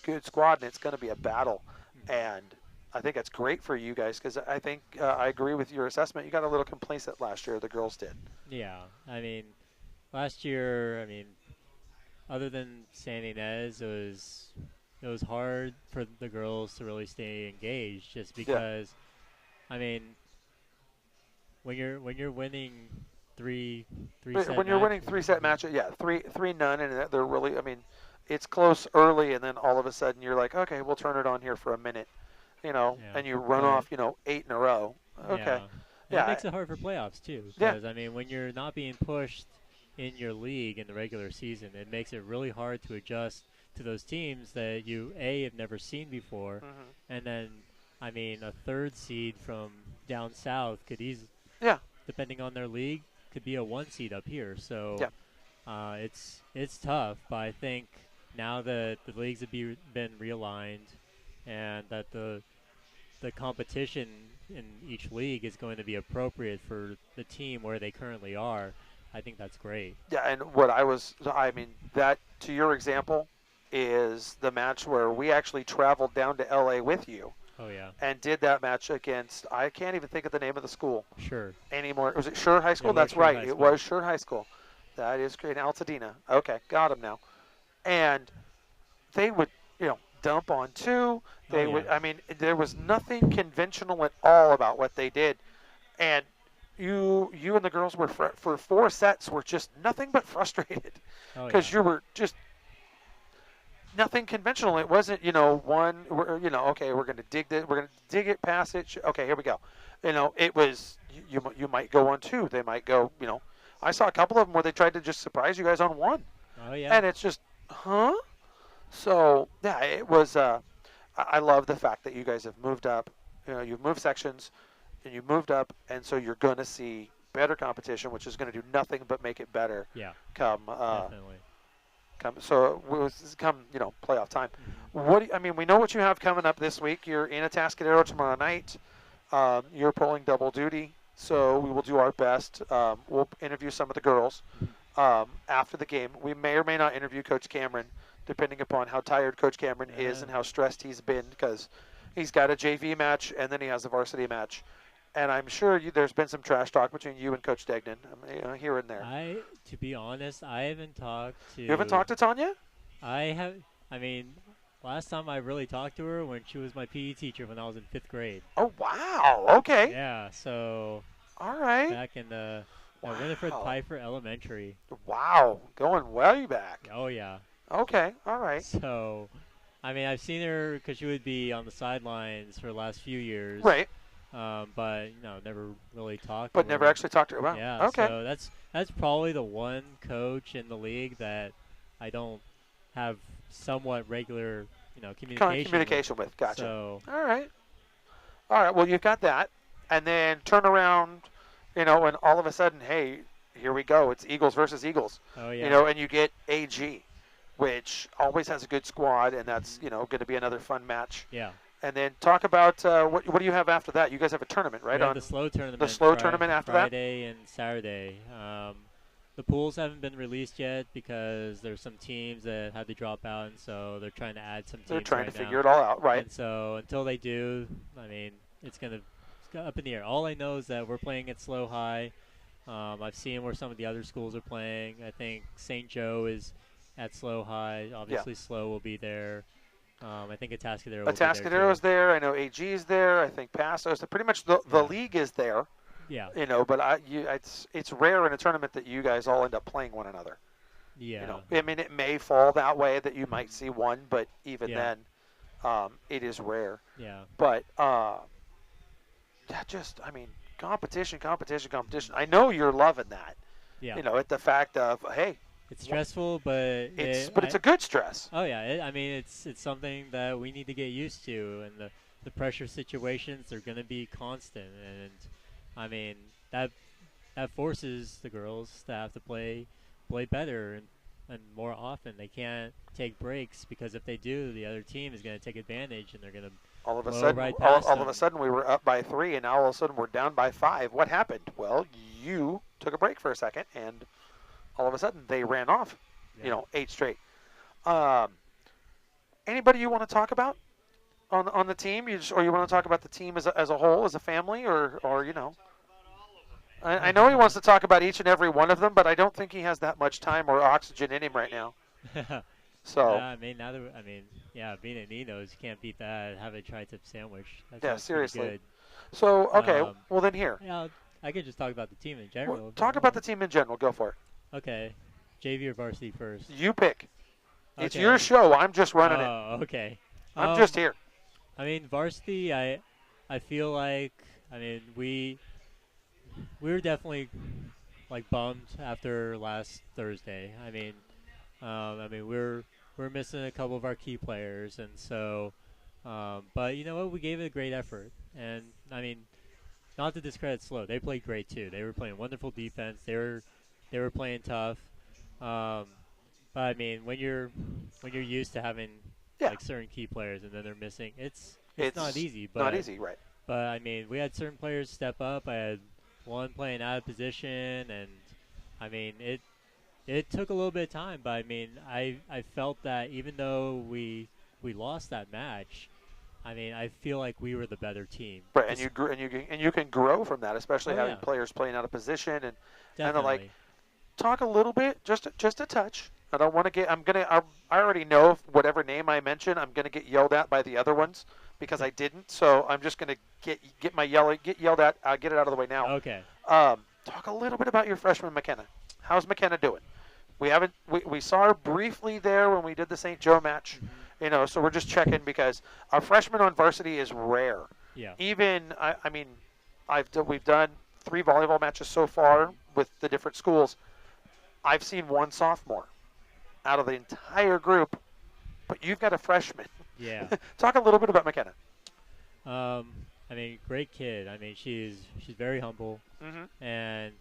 good squad, and it's going to be a battle. And I think that's great for you guys because I think I agree with your assessment. You got a little complacent last year. The girls did. Yeah. I mean, last year, other than San Ynez, it was hard for the girls to really stay engaged just because, I mean, when you're winning three set when you're winning 3-set matches, three none, and they're really, I mean, it's close early, and then all of a sudden you're like, okay, we'll turn it on here for a minute, and you run off, 8 in a row. Okay. Yeah. It makes it hard for playoffs too, because I mean, when you're not being pushed in your league in the regular season, it makes it really hard to adjust to those teams that you have never seen before, and then I mean, a 3rd seed from down south could easily, depending on their league, could be a 1 seed up here. So it's tough, but I think now that the leagues have been realigned and that the competition in each league is going to be appropriate for the team where they currently are, I think that's great. Yeah, and that, to your example, is the match where we actually traveled down to L.A. with you. Oh, yeah. And did that match against, I can't even think of the name of the school. Sure. Anymore. Was it Sure High School? That's right. It was Sure High School. That is great. Altadena. Okay, got him now. And they would, dump on 2. They would, I mean, there was nothing conventional at all about what they did. And, you and the girls were for 4 sets were just nothing but frustrated because you were just nothing conventional. It wasn't, one, okay, we're going to dig it, pass it. Okay, here we go. It was, you might go on 2. They might go, I saw a couple of them where they tried to just surprise you guys on 1. Oh, yeah. And it's just, huh? So, yeah, it was, I love the fact that you guys have moved up. You've moved sections and you moved up, and so you're going to see better competition, which is going to do nothing but make it better. Yeah. Definitely. Come playoff time. We know what you have coming up this week. You're in Atascadero tomorrow night. You're pulling double duty, so we will do our best. We'll interview some of the girls after the game. We may or may not interview Coach Cameron, depending upon how tired Coach Cameron is and how stressed he's been, because he's got a JV match and then he has a varsity match. And I'm sure there's been some trash talk between you and Coach Degnan, here and there. To be honest, I haven't talked to... You haven't talked to Tanya? Last time I really talked to her when she was my PE teacher when I was in 5th grade. Oh, wow. Okay. Yeah, so... All right. Back in the Winifred Pfeiffer Elementary. Wow. Going way back. Oh, yeah. Okay. All right. So, I've seen her because she would be on the sidelines for the last few years. Right. But never really talked. But never actually talked to her. Wow. Yeah. Okay. So that's probably the one coach in the league that I don't have somewhat regular, communication with. Gotcha. So, all right. Well, you've got that, and then turn around, and all of a sudden, hey, here we go. It's Eagles versus Eagles. Oh yeah. And you get AG, which always has a good squad, and that's going to be another fun match. Yeah. And then talk about what do you have after that? You guys have a tournament, right? We have the slow tournament. The slow tournament after Friday and Saturday. The pools haven't been released yet because there's some teams that had to drop out, and so they're trying to add some teams. They're trying right to now. figure it all out, right? And so until they do, it's up in the air. All I know is that we're playing at Slow High. I've seen where some of the other schools are playing. I think St. Joe is at Slow High. Obviously, Slow will be there. I think Atascadero will be there Atascadero is there. I know AG is there. I think Paso is there. Pretty much the league is there. Yeah. But it's rare in a tournament that you guys all end up playing one another. Yeah. It may fall that way that you might see one, but even then, it is rare. Yeah. But competition. I know you're loving that. Yeah. At the fact of, hey. It's stressful, but it's a good stress. Oh yeah, it's something that we need to get used to, and the pressure situations are going to be constant, and that forces the girls to have to play better and more often. They can't take breaks because if they do, the other team is going to take advantage, and they're going to all of a sudden we were up by 3, and now all of a sudden we're down by 5. What happened? Well, you took a break for a second, and all of a sudden they ran off, 8 straight. Anybody you want to talk about on the team? Or you want to talk about the team as a whole, as a family, or I know he wants to talk about each and every one of them, but I don't think he has that much time or oxygen in him right now. So being at Nino's, you can't beat that. Have a tri-tip sandwich. That seriously. Good. So okay, well then here. Yeah, I could just talk about the team in general. Well, talk about the team in general. Go for it. Okay, JV or varsity first? You pick. Okay. It's your show. I'm just running it. Oh, okay. I'm just here. Varsity. I feel like we were definitely bummed after last Thursday. We're missing a couple of our key players, and so. But you know what? We gave it a great effort, and not to discredit Slow, they played great too. They were playing wonderful defense. They were playing tough. But when you're used to having certain key players and then they're missing, it's not easy. But not easy, right? But we had certain players step up. I had one playing out of position, and it took a little bit of time. But I felt that even though we lost that match, I feel like we were the better team. Right, and you can grow from that, especially having players playing out of position and Definitely. Talk a little bit, just a touch. I don't want to get. I already know whatever name I mention, I'm gonna get yelled at by the other ones because I didn't. So I'm just going to get yelled at. Get it out of the way now. Okay. Talk a little bit about your freshman McKenna. How's McKenna doing? We saw her briefly there when we did the St. Joe match, so we're just checking because a freshman on varsity is rare. Yeah. Even we've done 3 volleyball matches so far with the different schools. I've seen 1 sophomore out of the entire group, but you've got a freshman. Yeah. Talk a little bit about McKenna. Great kid. She's very humble, and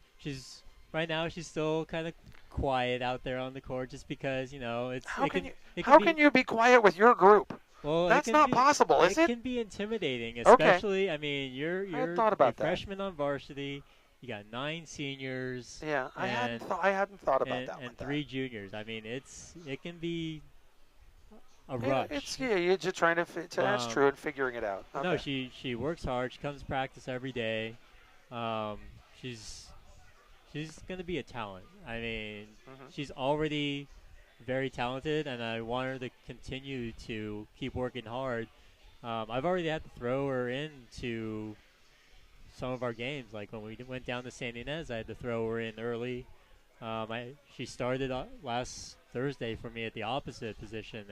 right now she's still kind of quiet out there on the court just because it's. How can you be quiet with your group? Well, that's not possible, is it? It can be intimidating, especially. Okay. You're thought about a freshman on varsity. You got 9 seniors. Yeah, I hadn't thought about that. And 3 juniors. It can be a rush. You're just trying to. That's true, and figuring it out. Okay. No, she works hard. She comes to practice every day. She's gonna be a talent. She's already very talented, and I want her to continue to keep working hard. I've already had to throw her into some of our games. Like when we went down to San Ynez, I had to throw her in early. She started last Thursday for me at the opposite position,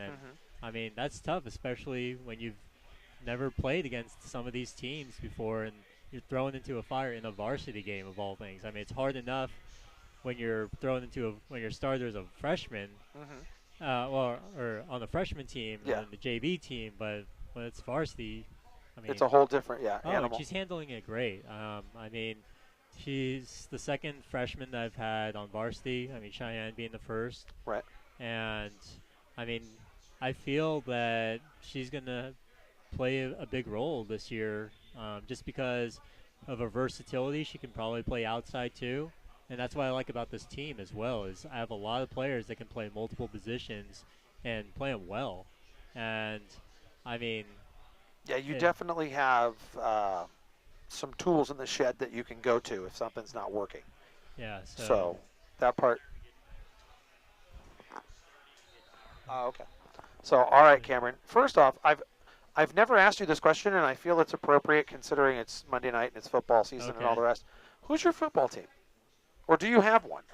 and that's tough, especially when you've never played against some of these teams before, and you're thrown into a fire in a varsity game of all things. It's hard enough when you're thrown into when your starter is a freshman, or on the freshman team or on the JV team, but when it's varsity, it's a whole different animal. She's handling it great. She's the second freshman that I've had on varsity. Cheyenne being the first. Right. And I feel that she's gonna play a big role this year, just because of her versatility. She can probably play outside too, and that's what I like about this team as well. Is I have a lot of players that can play multiple positions and play them well, and yeah, you definitely have some tools in the shed that you can go to if something's not working. Yeah. So that part. Okay. So all right, Cameron. First off, I've never asked you this question, and I feel it's appropriate considering it's Monday night and it's football season and all the rest. Who's your football team, or do you have one?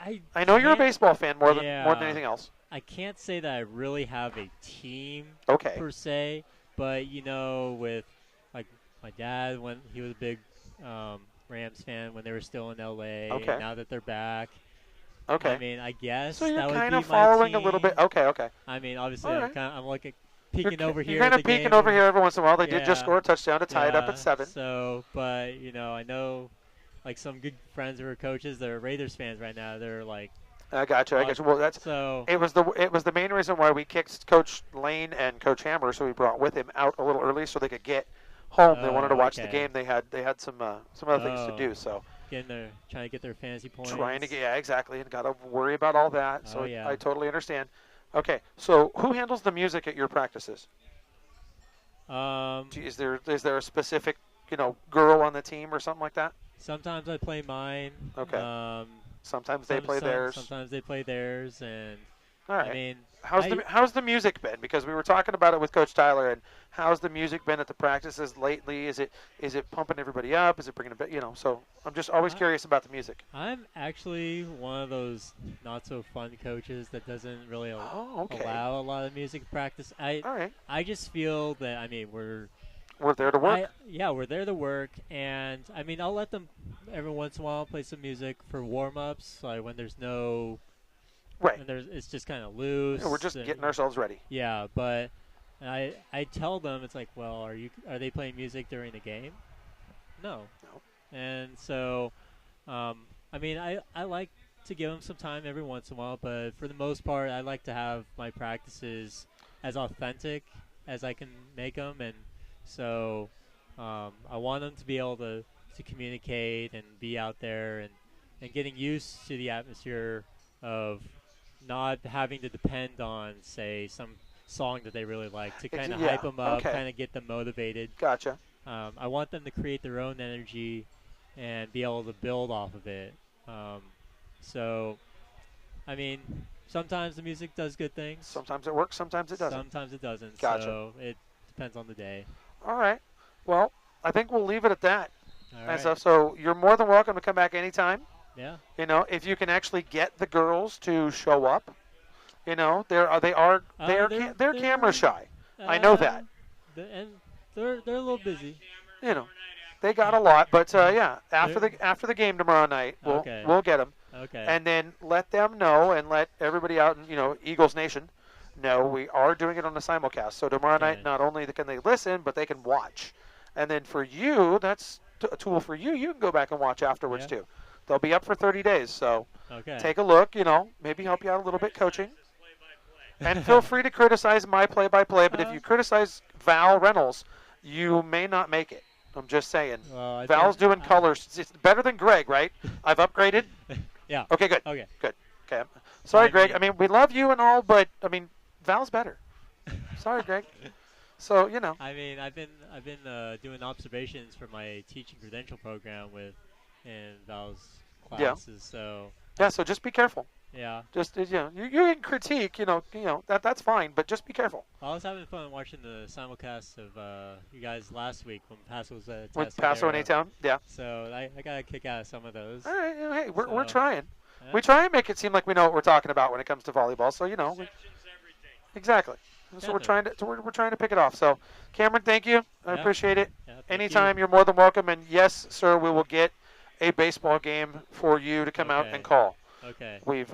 I know you're a baseball fan more than anything else. I can't say that I really have a team per se, but with like my dad when he was a big Rams fan when they were still in LA. Okay. And now that they're back. Okay. I guess so. You're that would kind of be my following team. a little bit. Okay. Obviously, right. I'm looking. Peeking over here. You're kind of peeking over here every once in a while. They did just score a touchdown to tie it up at 7. So, but I know, like some good friends who are coaches that are Raiders fans right now. They're like, I got you. Well, it was the main reason why we kicked Coach Lane and Coach Hammer, so we brought with him out a little early so they could get home. They wanted to watch the game. They had some other things to do. So trying to get their fantasy points. Exactly, and got to worry about all that. So I totally understand. Okay, so who handles the music at your practices? Is there a specific girl on the team or something like that? Sometimes I play mine. Okay. Sometimes they play theirs. Sometimes they play theirs, and all right. How's the music been? Because we were talking about it with Coach Tyler, and how's the music been at the practices lately? Is it pumping everybody up? Is it bringing it? So I'm just always curious about the music. I'm actually one of those not so fun coaches that doesn't really allow a lot of music practice. I just feel that we're there to work. We're there to work, and I'll let them every once in a while play some music for warm-ups, like when there's no. Right. And it's just kind of loose. Yeah, we're just getting ourselves ready. Yeah, but I tell them, it's like, well, are they playing music during the game? No. And so, I like to give them some time every once in a while, but for the most part, I like to have my practices as authentic as I can make them, and so I want them to be able to communicate and be out there and getting used to the atmosphere of not having to depend on, say, some song that they really like to kind of hype them up, kind of get them motivated. Gotcha. I want them to create their own energy and be able to build off of it. Sometimes the music does good things. Sometimes it works, sometimes it doesn't. Sometimes it doesn't. Gotcha. So it depends on the day. All right. Well, I think we'll leave it at that. All And right. stuff. So you're more than welcome to come back anytime. Yeah. You know, if you can actually get the girls to show up. You know, they're camera shy. I know that. And they're a little busy. You know, they got a lot, but yeah, after the game tomorrow night, we'll get them. Okay. And then let them know, and let everybody out in Eagles Nation know we are doing it on the simulcast. So tomorrow night, not only can they listen, but they can watch. And then for you, that's a tool for you. You can go back and watch afterwards too. They'll be up for 30 days, so take a look. Maybe help you out a little bit coaching. And feel free to criticize my play-by-play, but if you criticize Val Reynolds, you may not make it. I'm just saying. Well, Val's doing colors. It's better than Greg, right? I've upgraded? Yeah. Okay, good. Okay. Good. Okay. Sorry, Greg. I mean, we love you and all, but, I mean, Val's better. Sorry, Greg. So, I mean, I've been doing observations for my teaching credential program in Val's classes, so. Yeah, so just be careful. Yeah. Just you can critique, that's fine, but just be careful. I was having fun watching the simulcast of you guys last week when Paso was at with Paso and A-Town, yeah. So I got a kick out of some of those. All right, hey, we're trying. Yeah. We try and make it seem like we know what we're talking about when it comes to volleyball. So exactly. So we're trying to pick it off. So Cameron, thank you. I appreciate it. Yeah, Anytime, you're more than welcome. And yes, sir, we will get a baseball game for you to come out and call. Okay. We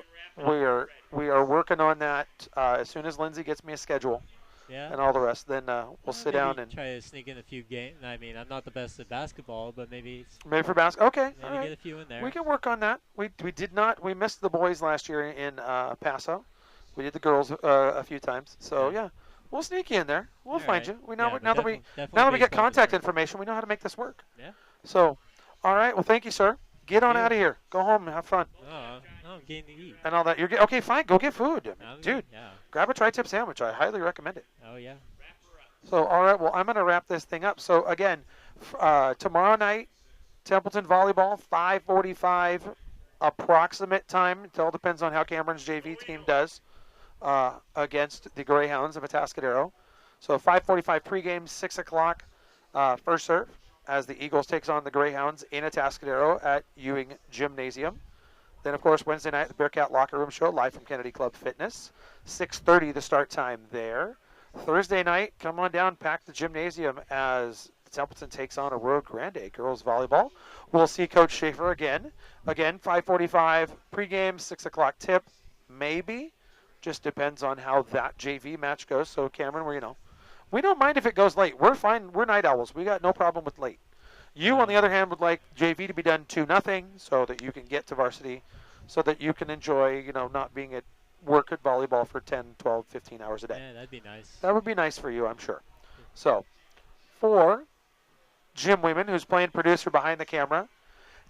are working on that as soon as Lindsay gets me a schedule. Yeah. And all the rest. Then we'll sit down and try to sneak in a few games. I mean, I'm not the best at basketball, but maybe for basketball. Okay. Maybe all right. get a few in there. We can work on that. We missed the boys last year in Paso. We did the girls a few times. So yeah, we'll sneak you in there. We'll find you. We now that we get contact information, we know how to make this work. Yeah. So, all right. Well, thank you, sir. Get on out of here. Go home and have fun. I'm getting to eat. And all that. You're okay. Fine. Go get food, dude. Yeah. Grab a tri-tip sandwich. I highly recommend it. Oh yeah. So all right. Well, I'm going to wrap this thing up. So again, tomorrow night, Templeton volleyball, 5:45 approximate time. It all depends on how Cameron's JV team does against the Greyhounds of Atascadero. So 5:45 pregame, 6 o'clock first serve as the Eagles takes on the Greyhounds in Atascadero at Ewing Gymnasium. Then, of course, Wednesday night, the Bearcat Locker Room Show, live from Kennedy Club Fitness. 6:30 the start time there. Thursday night, come on down, pack the gymnasium as Templeton takes on Aurora Grande girls volleyball. We'll see Coach Schaffer again. Again, 5:45 pregame, 6 o'clock tip, maybe. Just depends on how that JV match goes. So, Cameron, we don't mind if it goes late. We're fine. We're night owls. We got no problem with late. You, on the other hand, would like JV to be done 2-0 so that you can get to varsity, so that you can enjoy, not being at work at volleyball for 10, 12, 15 hours a day. Yeah, that'd be nice. That would be nice for you, I'm sure. So, for Jim Weeman, who's playing producer behind the camera,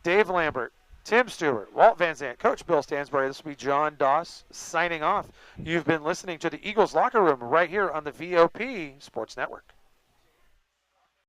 Dave Lambert, Tim Stewart, Walt Van Zandt, Coach Bill Stansbury, this will be John Doss signing off. You've been listening to the Eagles Locker Room right here on the VOP Sports Network.